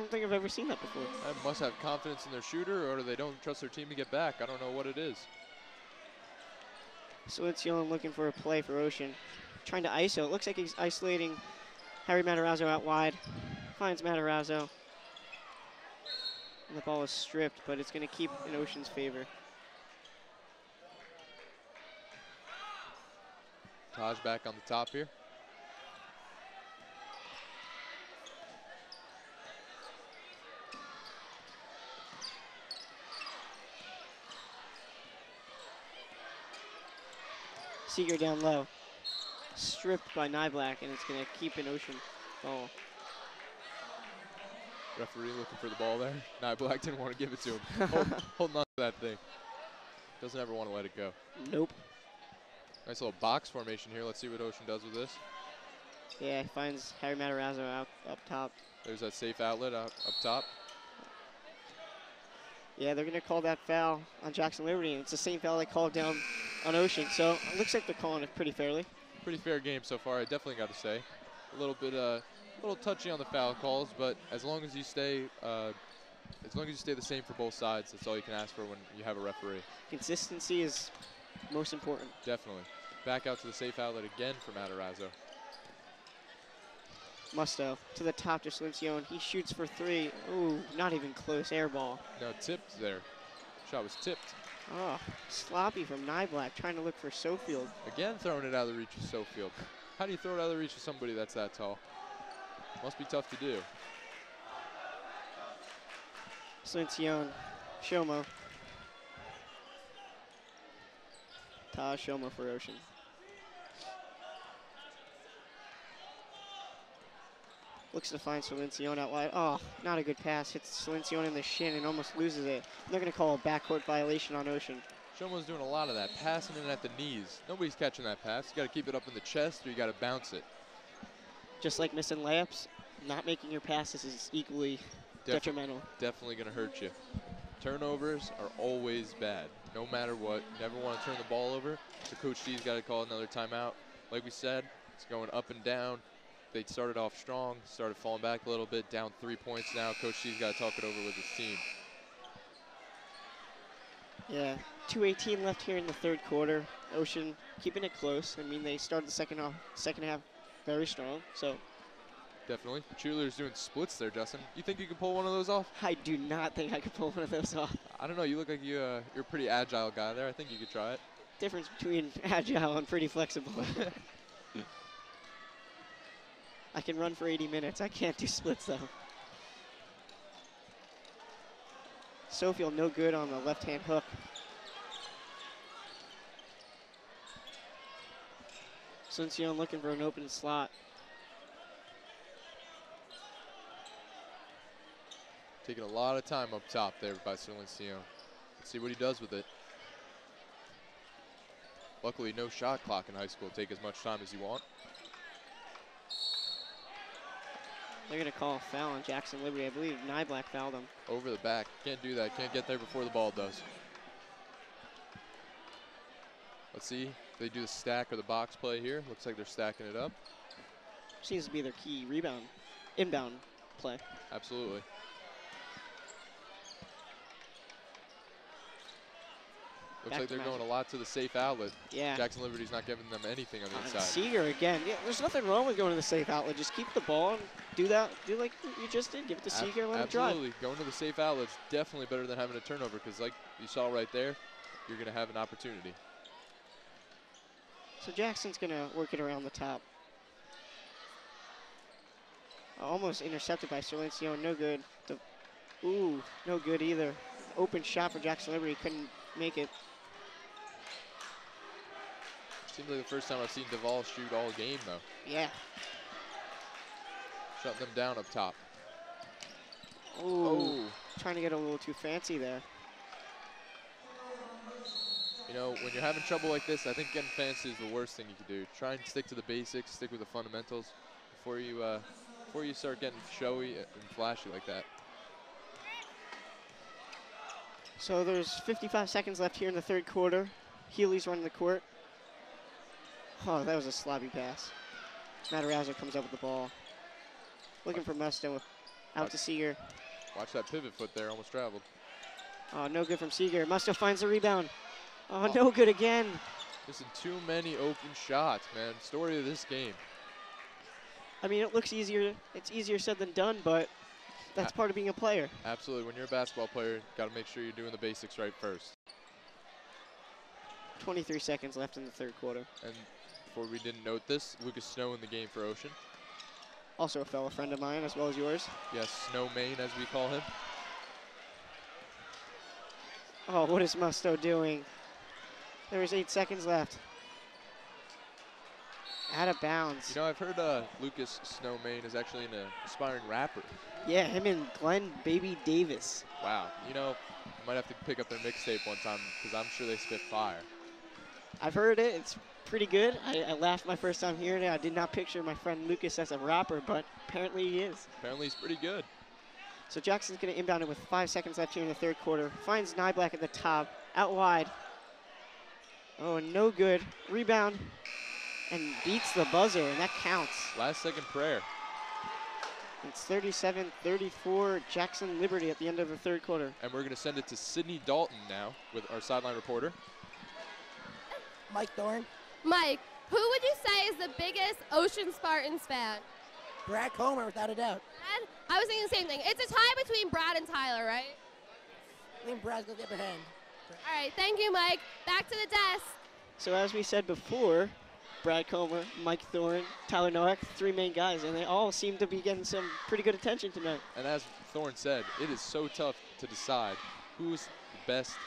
think I've ever seen that before. They must have confidence in their shooter, or they don't trust their team to get back. I don't know what it is. So it's Young looking for a play for Ocean. Trying to ISO. It looks like he's isolating Harry Matarazzo out wide. Finds Matarazzo. And the ball is stripped, but it's going to keep in Ocean's favor. Taj back on the top here. Seeger down low. Stripped by Nye Black, and it's going to keep an Ocean ball. Referee looking for the ball there. Nye Black didn't want to give it to him. Holding on to that thing. Doesn't ever want to let it go. Nope. Nice little box formation here. Let's see what Ocean does with this. Yeah, he finds Harry Matarazzo out up top. There's that safe outlet up top. Yeah, they're going to call that foul on Jackson Liberty, and it's the same foul they called down on Ocean. So it looks like they're calling it pretty fairly. Pretty fair game so far, I definitely got to say. A little touchy on the foul calls, but as long as you stay the same for both sides, that's all you can ask for when you have a referee. Consistency is most important. Definitely. Back out to the safe outlet again for Matarazzo. Musto to the top to Valencion. He shoots for three. Ooh, not even close. Air ball. No, tipped there. Shot was tipped. Oh, sloppy from Nye Black trying to look for Sofield. Again, throwing it out of the reach of Sofield. How do you throw it out of the reach of somebody that's that tall? Must be tough to do. Valencion, Shomo. Taj Shomo for Ocean. Looks to find Valencion out wide. Oh, not a good pass. Hits Valencion in the shin and almost loses it. They're going to call a backcourt violation on Ocean. Shomo's doing a lot of that, passing it at the knees. Nobody's catching that pass. You got to keep it up in the chest or you got to bounce it. Just like missing layups, not making your passes is equally detrimental. Definitely going to hurt you. Turnovers are always bad, no matter what. Never want to turn the ball over. So Coach D's got to call another timeout. Like we said, it's going up and down. They started off strong, started falling back a little bit, down 3 points now. Coach D's got to talk it over with his team. Yeah, 2:18 left here in the third quarter. Ocean keeping it close. I mean, they started the second half very strong. So Definitely. The cheerleader's doing splits there, Justin. You think you can pull one of those off? I do not think I could pull one of those off. I don't know. You look like you're a pretty agile guy there. I think you could try it. Difference between agile and pretty flexible. I can run for 80 minutes. I can't do splits though. Sofield no good on the left-hand hook. Suncion looking for an open slot. Taking a lot of time up top there by Silencio. Let's see what he does with it. Luckily, no shot clock in high school. Take as much time as you want. They're going to call a foul on Jackson Liberty. I believe Nyblack fouled him. Over the back. Can't do that. Can't get there before the ball does. Let's see if they do the stack or the box play here. Looks like they're stacking it up. Seems to be their key inbound play. Absolutely. Looks Back like to they're going Magic. a lot to the safe outlet. Yeah. Jackson Liberty's not giving them anything on the And inside. Seeger again. Yeah, there's nothing wrong with going to the safe outlet. Just keep the ball and do that. Do like you just did. Give it to Seeger and let him drive. Absolutely. Going to the safe outlet's definitely better than having a turnover because like you saw right there, you're going to have an opportunity. So Jackson's going to work it around the top. Almost intercepted by Silencio. No good. Ooh, no good either. Open shot for Jackson Liberty. Couldn't make it. Seems like the first time I've seen Duvall shoot all game, though. Yeah. Shutting them down up top. Ooh. Trying to get a little too fancy there. You know, when you're having trouble like this, I think getting fancy is the worst thing you can do. Try and stick to the basics, stick with the fundamentals before you start getting showy and flashy like that. So there's 55 seconds left here in the third quarter. Healy's running the court. Oh, that was a sloppy pass. Matarazzo comes up with the ball. Looking for Musto. Out to Seeger. Watch that pivot foot there, almost traveled. Oh, no good from Seeger. Musto finds the rebound. Oh, no good again. Missing too many open shots, man. Story of this game. I mean, it looks easier. It's easier said than done, but that's part of being a player. Absolutely. When you're a basketball player, got to make sure you're doing the basics right first. 23 seconds left in the third quarter. And before we didn't note this, Lucas Snow in the game for Ocean. Also a fellow friend of mine, as well as yours. Yes, Snow Main, as we call him. Oh, what is Musto doing? There's 8 seconds left. Out of bounds. You know, I've heard Lucas Snow Main is actually an aspiring rapper. Yeah, him and Glenn Baby Davis. Wow. You know, I might have to pick up their mixtape one time because I'm sure they spit fire. I've heard it. It's pretty good. I laughed my first time hearing it. I did not picture my friend Lucas as a rapper, but apparently he is. Apparently he's pretty good. So Jackson's going to inbound it with 5 seconds left here in the third quarter. Finds Nyblack at the top. Out wide. Oh, no good. Rebound. And beats the buzzer, and that counts. Last second prayer. It's 37-34 Jackson Liberty at the end of the third quarter. And we're going to send it to Sydney Dalton now with our sideline reporter. Mike Thorne, Mike, who would you say is the biggest Ocean Spartans fan? Brad Comer, without a doubt. Brad? I was thinking the same thing. It's a tie between Brad and Tyler, right? I think Brad's got the upper hand. All right, thank you, Mike. Back to the desk. So as we said before, Brad Comer, Mike Thorne, Tyler Nowak, 3 main guys, and they all seem to be getting some pretty good attention tonight. And as Thorne said, it is so tough to decide who's the best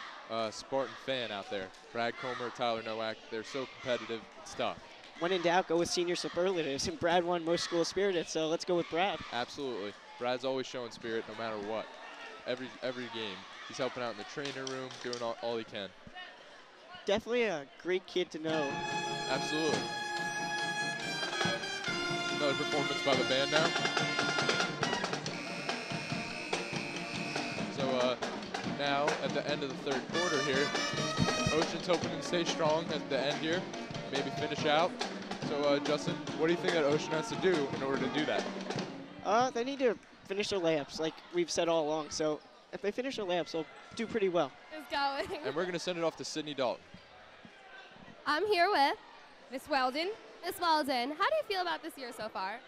Spartan fan out there. Brad Comer, Tyler Nowak, they're so competitive, it's tough. When in doubt, go with senior superlatives, and Brad won most school spirited, so let's go with Brad. Absolutely. Brad's always showing spirit no matter what. Every game. He's helping out in the trainer room, doing all he can. Definitely a great kid to know. Absolutely. Another performance by the band now. So now at the end of the third quarter here, Ocean's hoping to stay strong at the end here, maybe finish out. So Justin, what do you think that Ocean has to do in order to do that? They need to finish their layups, like we've said all along. So if they finish their layups, they'll do pretty well. Is going. And we're going to send it off to Sydney Dalton. I'm here with Miss Weldon. Miss Weldon. How do you feel about this year so far?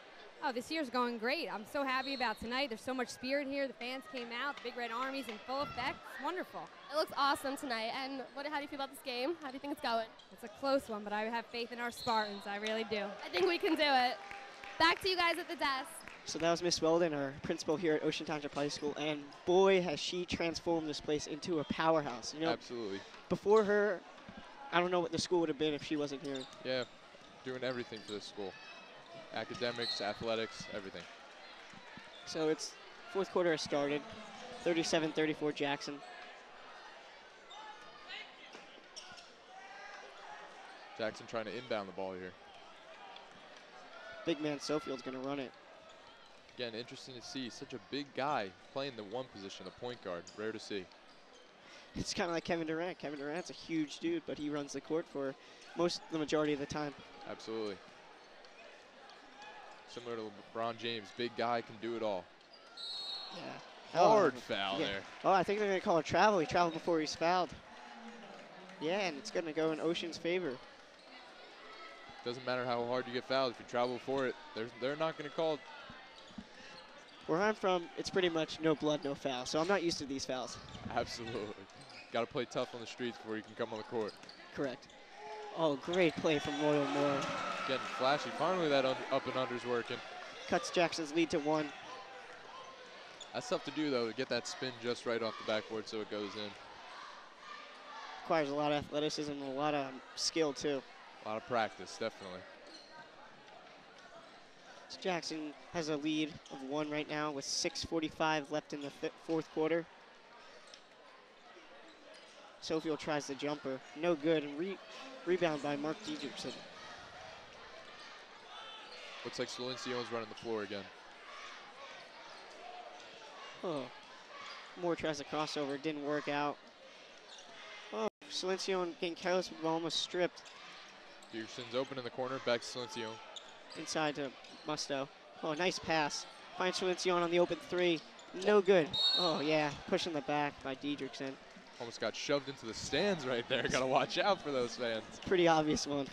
Oh, this year's going great. I'm so happy about tonight. There's so much spirit here. The fans came out. The Big Red Army's in full effect. It's wonderful. It looks awesome tonight. And how do you feel about this game? How do you think it's going? It's a close one, but I have faith in our Spartans. I really do. I think we can do it. Back to you guys at the desk. So that was Miss Weldon, our principal here at Ocean Township High School, and boy, has she transformed this place into a powerhouse. You know, Absolutely. before her, I don't know what the school would have been if she wasn't here. Yeah, doing everything for this school. Academics, athletics, everything. So it's fourth quarter has started, 37-34 Jackson. Jackson trying to inbound the ball here. Big man Sofield's going to run it. Again, interesting to see such a big guy playing the one position, the point guard. Rare to see. It's kind of like Kevin Durant. Kevin Durant's a huge dude, but he runs the court for the majority of the time. Absolutely. Similar to LeBron James, big guy can do it all. Yeah. Hard foul yeah. there. Oh, I think they're going to call a travel. He traveled before he's fouled. Yeah, and it's going to go in Ocean's favor. Doesn't matter how hard you get fouled. If you travel for it, they're not going to call it. Where I'm from, it's pretty much no blood, no foul. So I'm not used to these fouls. Absolutely. Got to play tough on the streets before you can come on the court. Correct. Oh, great play from Royal Moore. Getting flashy. Finally, that up and under's working. Cuts Jackson's lead to 1. That's tough to do, though, to get that spin just right off the backboard so it goes in. Requires a lot of athleticism and a lot of skill, too. A lot of practice, definitely. So Jackson has a lead of 1 right now with 6:45 left in the fourth quarter. Sofield tries the jumper. No good. And rebound by Mark Diedrichson. Looks like Silencion's running the floor again. Oh. Moore tries the crossover. Didn't work out. Oh, Silencion getting careless with the ball, almost stripped. Dietrichson's open in the corner. Back to Silencion. Inside to Musto. Oh, nice pass. Finds Silencion on the open 3. No good. Oh, yeah. Pushing the back by Diedrichson. Almost got shoved into the stands right there. Got to watch out for those fans. Pretty obvious one.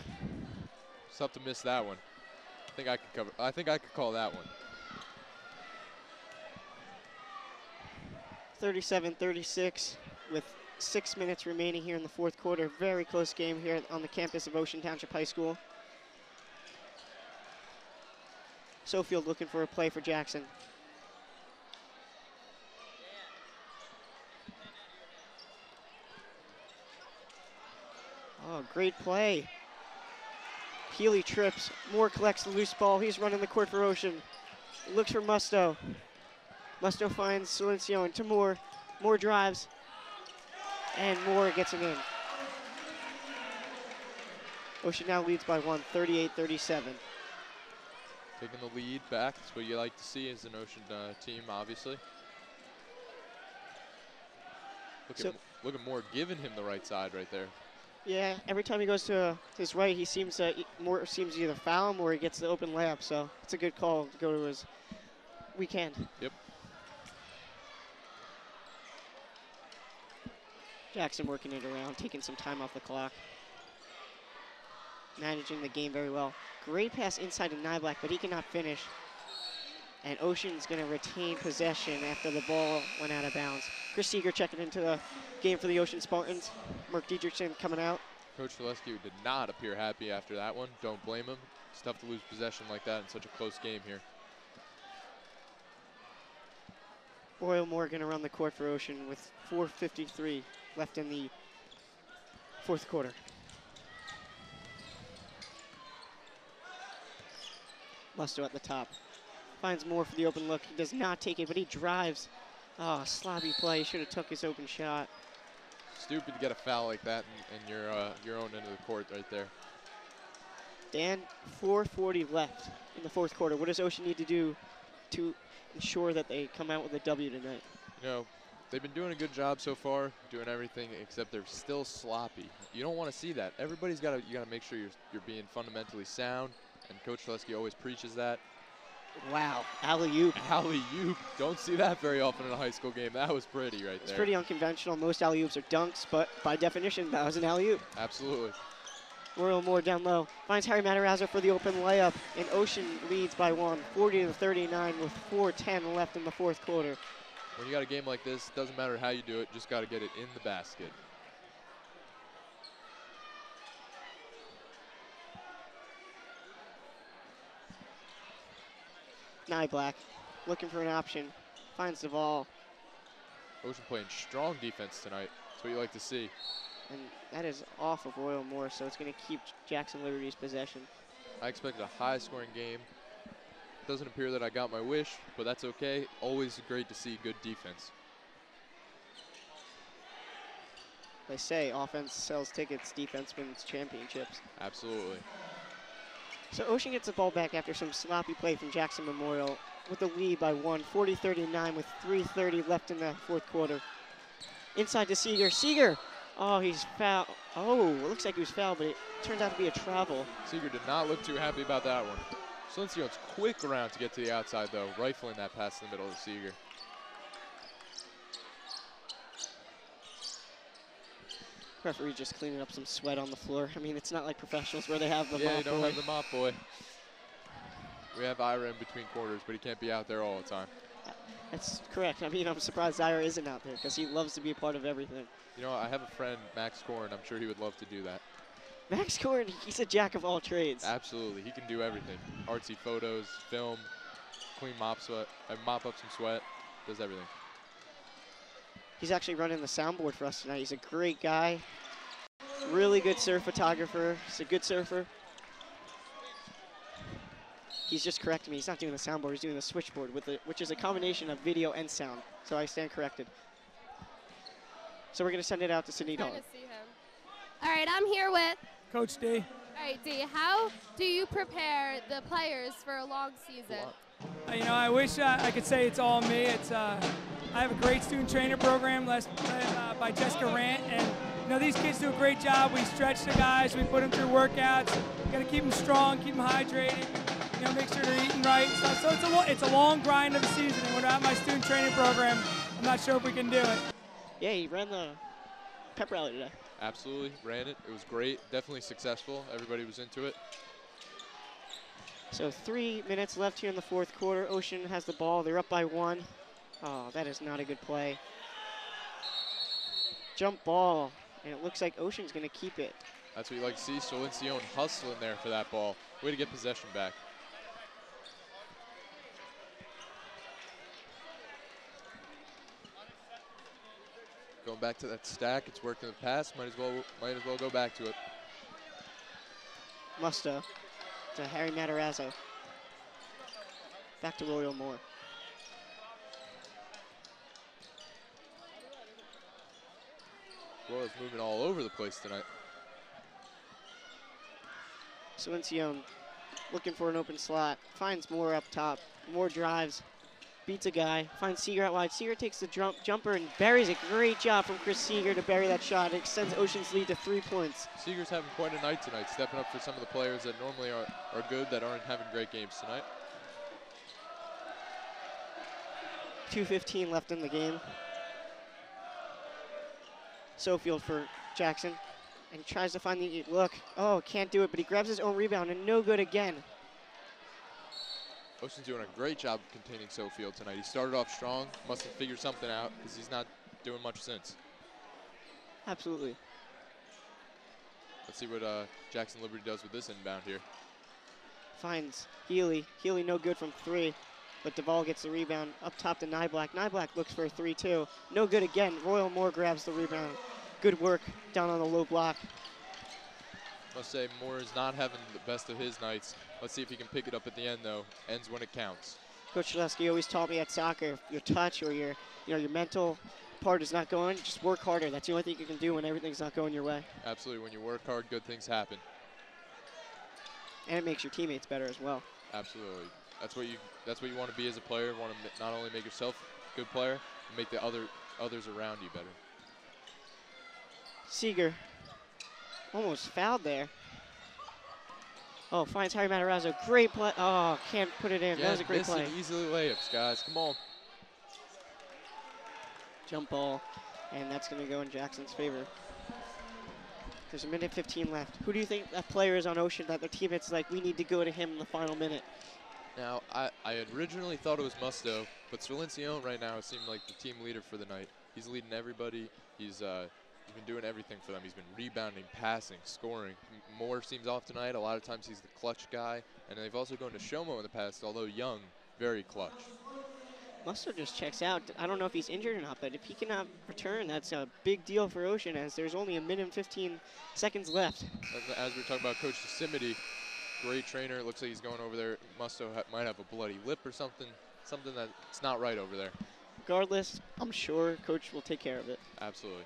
It's tough to miss that one. I think I could call that one. 37-36 with 6 minutes remaining here in the fourth quarter. Very close game here on the campus of Ocean Township High School. Sofield looking for a play for Jackson. Oh, great play. Healy trips. Moore collects the loose ball. He's running the court for Ocean. Looks for Musto. Musto finds Silencion to Moore. Moore drives. And Moore gets it in. Ocean now leads by 1, 38-37. Taking the lead back. That's what you like to see as an Ocean team, obviously. Look at Moore giving him the right side right there. Yeah, every time he goes to his right, he seems Moore seems to either foul him or he gets the open layup. So it's a good call to go to his weekend. Yep. Jackson working it around, taking some time off the clock. Managing the game very well. Great pass inside to Nyblack, but he cannot finish. And Ocean's going to retain possession after the ball went out of bounds. Chris Seeger checking into the game for the Ocean Spartans. Mark Diedrichson coming out. Coach Gillespie did not appear happy after that one. Don't blame him. It's tough to lose possession like that in such a close game here. Royal Moore going to run the court for Ocean with 4:53 left in the fourth quarter. Musto at the top. Finds Moore for the open look. He does not take it, but he drives. Oh, sloppy play. Should have took his open shot. Stupid to get a foul like that in your own end of the court right there. Dan, 4:40 left in the fourth quarter. What does Ocean need to do to ensure that they come out with a W tonight? You know, they've been doing a good job so far, doing everything except they're still sloppy. You don't want to see that. Everybody's got to make sure you're being fundamentally sound, and Coach Gillespie always preaches that. Wow, alley-oop. Alley-oop. Don't see that very often in a high school game. That was pretty right It's there. pretty unconventional. Most alley-oops are dunks, but by definition, that was an alley-oop. Absolutely. Royal Moore down low. Finds Harry Matarazzo for the open layup, and Ocean leads by 1, 40-39 with 4:10 left in the fourth quarter. When you got a game like this, doesn't matter how you do it, just got to get it in the basket. Black looking for an option. Finds the ball, Ocean playing strong defense tonight. That's what you like to see. and that is off of Royal Moore, so it's going to keep Jackson Liberty's possession. I expected a high-scoring game. Doesn't appear that I got my wish, but that's okay. Always great to see good defense. They say offense sells tickets, defense wins championships. Absolutely. So Ocean gets the ball back after some sloppy play from Jackson Memorial with the lead by 1, 40-39 with 3:30 left in the fourth quarter. Inside to Seeger. Seeger! Oh, he's fouled. Oh, it looks like he was fouled, but it turned out to be a travel. Seeger did not look too happy about that one. Silencion's quick around to get to the outside, though, rifling that pass in the middle of Seeger. Referee just cleaning up some sweat on the floor. I mean, it's not like professionals where they have the Yeah, you mop don't boy. have the mop boy. We have Ira in between quarters, but he can't be out there all the time. That's correct. I mean, I'm surprised Ira isn't out there because he loves to be a part of everything. You know, I have a friend, Max Korn. I'm sure he would love to do that. Max Korn, he's a jack of all trades. Absolutely. He can do everything. Artsy photos, film, clean mop up some sweat, does everything. He's actually running the soundboard for us tonight. He's a great guy. Really good surf photographer. He's a good surfer. He's just correcting me. He's not doing the soundboard. He's doing the switchboard, which is a combination of video and sound. So I stand corrected. So we're going to send it out to Sydney Trying Dahl. to see him. All right, I'm here with. Coach D. All right, D. How do you prepare the players for a long season? You know, I wish I could say it's all me. It's I have a great student trainer program led by Jessica Rant, and you know these kids do a great job. We stretch the guys, we put them through workouts. Got to keep them strong, keep them hydrated. You know, make sure they're eating right and stuff. So it's a long grind of the season, and without my student training program, I'm not sure if we can do it. Yeah, he ran the pep rally today. Absolutely, ran it. It was great, definitely successful. Everybody was into it. So 3 minutes left here in the fourth quarter. Ocean has the ball. They're up by 1. Oh, that is not a good play. Jump ball, and it looks like Ocean's going to keep it. That's what you like to see. Silencion hustling there for that ball. Way to get possession back. Going back to that stack. It's worked in the past. Might as well go back to it. Musto to Harry Matarazzo. Back to Royal Moore. Royal's moving all over the place tonight. Silencion looking for an open slot. Finds Moore up top. Moore drives. Beats a guy. Finds Seeger out wide. Seeger takes the jumper and buries it. Great job from Chris Seeger to bury that shot. It extends Ocean's lead to 3 points. Seeger's having quite a night tonight, stepping up for some of the players that normally are good that aren't having great games tonight. 2:15 left in the game. Sofield for Jackson, and tries to find the look. Oh, can't do it, but he grabs his own rebound, and no good again. Ocean's doing a great job containing Sofield tonight. He started off strong, must have figured something out because he's not doing much since. Absolutely. Let's see what Jackson Liberty does with this inbound here. Finds Healy. Healy no good from 3, but Duvall gets the rebound up top to Nyblack. Nyblack looks for a 3-2. No good again. Royal Moore grabs the rebound. Good work down on the low block. Must say Moore is not having the best of his nights. Let's see if he can pick it up at the end, though. Ends when it counts. Coach Shaleski always taught me at soccer, if your touch or your mental part is not going, just work harder. That's the only thing you can do when everything's not going your way. Absolutely. When you work hard, good things happen. And it makes your teammates better as well. Absolutely. That's what you want to be as a player. You want to not only make yourself a good player, but make the others around you better. Seeger almost fouled there. Oh, finds Harry Matarazzo. Great play. Oh, can't put it in. Yeah, That was a great play. easily layups, guys. Come on. Jump ball. And that's going to go in Jackson's favor. There's a minute 15 left. Who do you think that player is on Ocean that their teammates like, we need to go to him in the final minute? Now, I had originally thought it was Musto, but Silencion right now seemed like the team leader for the night. He's leading everybody. He's been doing everything for them. He's been rebounding, passing, scoring. Moore seems off tonight. A lot of times he's the clutch guy. And they've also gone to Shomo in the past, although young, very clutch. Musto just checks out. I don't know if he's injured or not, but if he cannot return, that's a big deal for Ocean as there's only a minute and 15 seconds left. As we were talking about Coach DeCimity, great trainer. It looks like he's going over there. Musto might have a bloody lip or something that's not right over there. Regardless, I'm sure Coach will take care of it. Absolutely.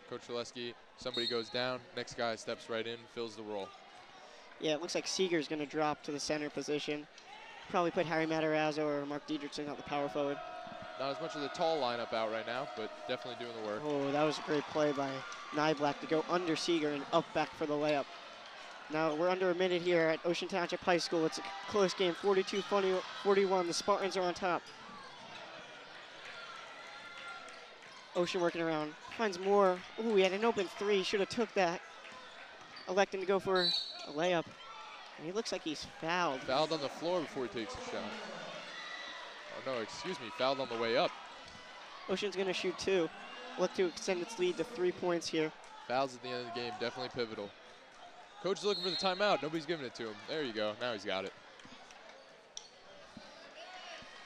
Coach Zaleski, somebody goes down, next guy steps right in, fills the role. Yeah, it looks like Seeger's going to drop to the center position. Probably put Harry Matarazzo or Mark Diedrichson out the power forward. Not as much of the tall lineup out right now, but definitely doing the work. Oh, that was a great play by Nyblack to go under Seeger and up back for the layup. Now we're under a minute here at Ocean Township High School. It's a close game, 42-41. The Spartans are on top. Ocean working around, finds more. Ooh, he had an open three, should have took that. Electing to go for a layup. And he looks like he's fouled. Fouled on the floor before he takes a shot. Oh no, excuse me, fouled on the way up. Ocean's gonna shoot two. Look to extend its lead to 3 points here. Fouls at the end of the game, definitely pivotal. Coach is looking for the timeout, nobody's giving it to him. There you go, now he's got it.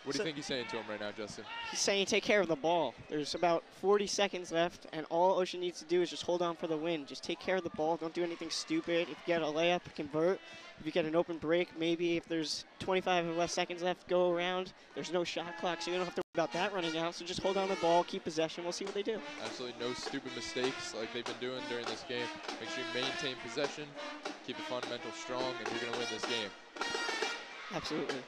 What do you think he's saying to him right now, Justin? He's saying take care of the ball. There's about 40 seconds left, and all Ocean needs to do is just hold on for the win. Just take care of the ball. Don't do anything stupid. If you get a layup, convert. If you get an open break, maybe if there's 25 or less seconds left, go around. There's no shot clock, so you don't have to worry about that running out. So just hold on to the ball, keep possession. We'll see what they do. Absolutely no stupid mistakes like they've been doing during this game. Make sure you maintain possession, keep the fundamentals strong, and you're going to win this game. Absolutely.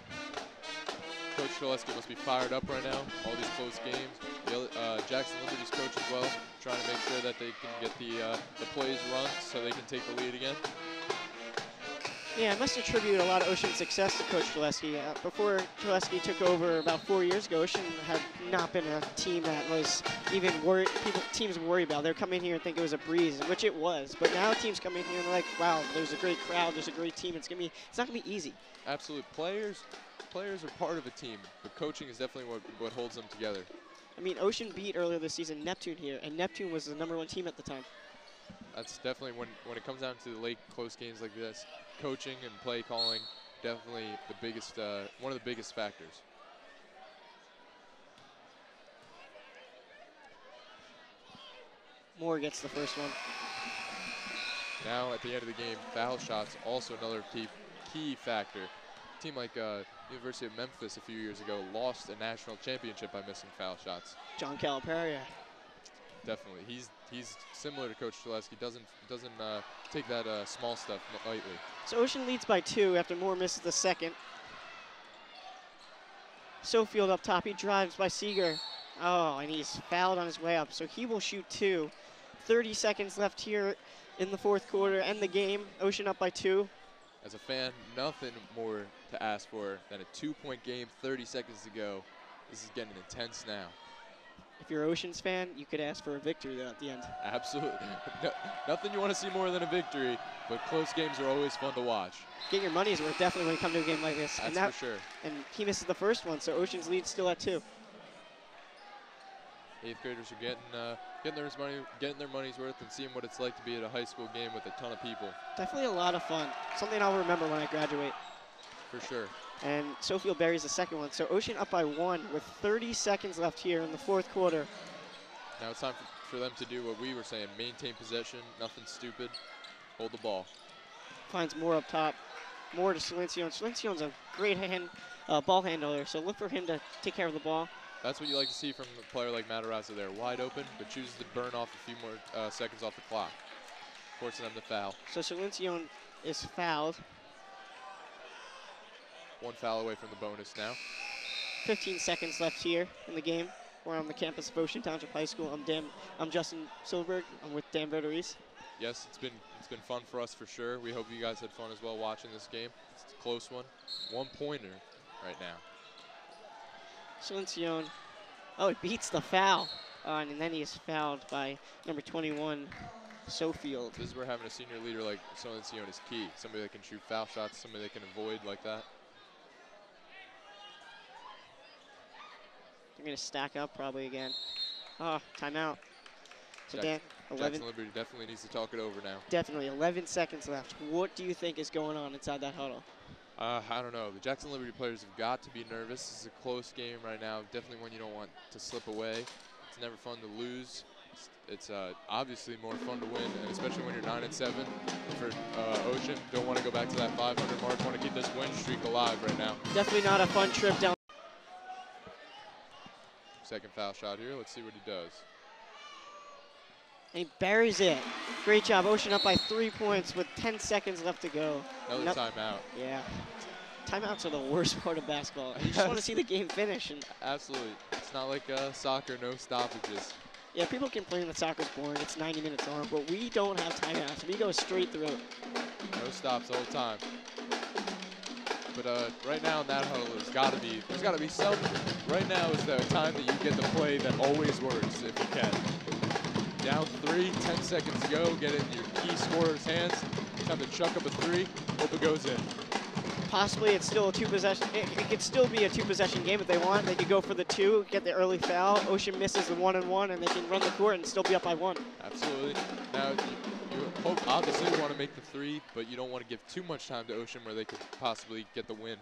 Coach Zaleski must be fired up right now. All these close games. Jackson Liberty's coach as well, trying to make sure that they can get the plays run so they can take the lead again. Yeah, I must attribute a lot of Ocean's success to Coach Zaleski. Before Zaleski took over about 4 years ago, Ocean had not been a team that was even worried. Teams worry about. They're coming here and think it was a breeze, which it was. But now teams come in here and they're like, wow, there's a great crowd, there's a great team. It's not gonna be easy. Absolute players are part of a team, but coaching is definitely what holds them together. I mean, Ocean beat earlier this season Neptune here, and Neptune was the #1 team at the time. That's definitely when it comes down to the late close games like this, coaching and play calling, definitely the biggest, one of the biggest factors. Moore gets the first one. Now at the end of the game, foul shots also another key factor. A team like University of Memphis a few years ago lost a national championship by missing foul shots. John Calipari. Definitely, he's similar to Coach Zaleski. Doesn't take that small stuff lightly. So Ocean leads by 2 after Moore misses the second. Sofield up top, he drives by Seeger. Oh, and he's fouled on his way up, so he will shoot 2. 30 seconds left here in the fourth quarter, end the game. Ocean up by 2. As a fan, nothing more to ask for than a 2-point game, 30 seconds to go. This is getting intense now. If you're an Oceans fan, you could ask for a victory though at the end. Absolutely. Nothing you want to see more than a victory, but close games are always fun to watch. Get your money's worth definitely when you come to a game like this. That's for sure. And he misses the first one, so Oceans lead still at 2. 8th graders are getting their money's worth and seeing what it's like to be at a high school game with a ton of people. Definitely a lot of fun. Something I'll remember when I graduate. For sure. And Sofield buries the second one. So Ocean up by 1 with 30 seconds left here in the fourth quarter. Now it's time for them to do what we were saying, maintain possession, nothing stupid, hold the ball. Finds Moore up top. Moore to Silencion. Silencion's a great ball handler, so look for him to take care of the ball. That's what you like to see from a player like Matarazzo there. Wide open, but chooses to burn off a few more seconds off the clock, forcing them to foul. So Silencion is fouled. 1 foul away from the bonus now. 15 seconds left here in the game. We're on the campus of Ocean Township High School. I'm Justin Silberg. I'm with Dan Verderies. yes, it's been fun for us for sure. We hope you guys had fun as well watching this game. It's a close one. 1-pointer right now. Silencion. Oh, it beats the foul. And then he is fouled by number 21, Sofield. This is where having a senior leader like Silencion is key. Somebody that can shoot foul shots, somebody that can avoid like that. They're going to stack up probably again. Oh, timeout. So Jackson Liberty definitely needs to talk it over now. Definitely. 11 seconds left. What do you think is going on inside that huddle? I don't know. The Jackson Liberty players have got to be nervous. This is a close game right now. Definitely one you don't want to slip away. It's never fun to lose. It's obviously more fun to win, and especially when you're 9-7. For Ocean, don't want to go back to that 500 mark. Want to keep this win streak alive right now. Definitely not a fun trip down. Second foul shot here. Let's see what he does. And he buries it. Great job. Ocean up by 3 points with 10 seconds left to go. Another timeout. Yeah. Timeouts are the worst part of basketball. You just want to see the game finish. And Absolutely. It's not like soccer, no stoppages. yeah, people complain that soccer's boring. It's 90 minutes long, but we don't have timeouts. We go straight through. No stops all the time. But right now in that huddle, there's got to be some. Right now is the time that you get the play that always works if you can. Down 3, 10 seconds to go. Get it in your key scorer's hands. Time to chuck up a 3. Hope it goes in. Possibly it's still a two-possession. It could still be a two-possession game if they want. They could go for the 2, get the early foul. Ocean misses the 1-and-1, and they can run the court and still be up by 1. Absolutely. Now you hope obviously want to make the 3, but you don't want to give too much time to Ocean where they could possibly get the win.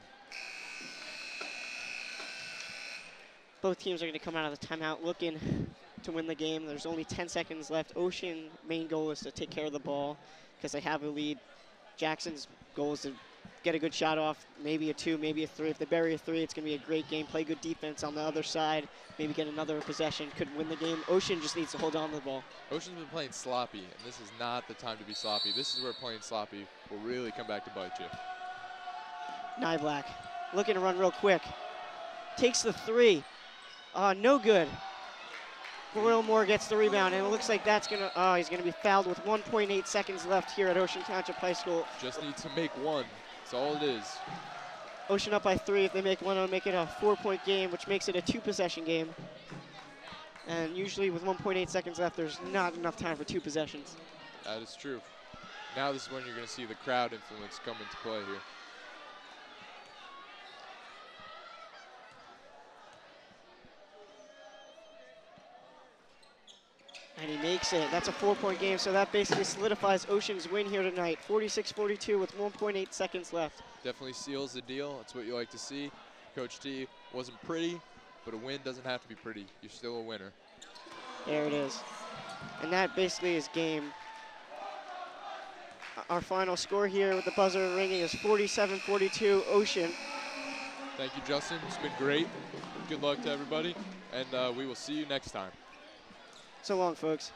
Both teams are going to come out of the timeout looking to win the game. There's only 10 seconds left. Ocean main goal is to take care of the ball because they have a lead. Jackson's goal is to get a good shot off, maybe a 2, maybe a 3. If they bury a 3, it's going to be a great game. Play good defense on the other side, maybe get another possession, could win the game. Ocean just needs to hold on to the ball. Ocean's been playing sloppy, and this is not the time to be sloppy. This is where playing sloppy will really come back to bite you. Nyblack looking to run real quick. Takes the 3. No good. Royal Moore gets the rebound, and it looks like that's going to, he's going to be fouled with 1.8 seconds left here at Ocean Township High School. Just needs to make 1. That's all it is. Ocean up by 3. If they make 1, it'll make it a 4-point game, which makes it a 2-possession game. And usually with 1.8 seconds left, there's not enough time for 2 possessions. That is true. Now this is when you're going to see the crowd influence come into play here. And he makes it. That's a 4-point game, so that basically solidifies Ocean's win here tonight. 46-42 with 1.8 seconds left. Definitely seals the deal. That's what you like to see. Coach T, wasn't pretty, but a win doesn't have to be pretty. You're still a winner. There it is. And that basically is game. Our final score here with the buzzer ringing is 47-42 Ocean. Thank you, Justin. It's been great. Good luck to everybody, and we will see you next time. So long, folks.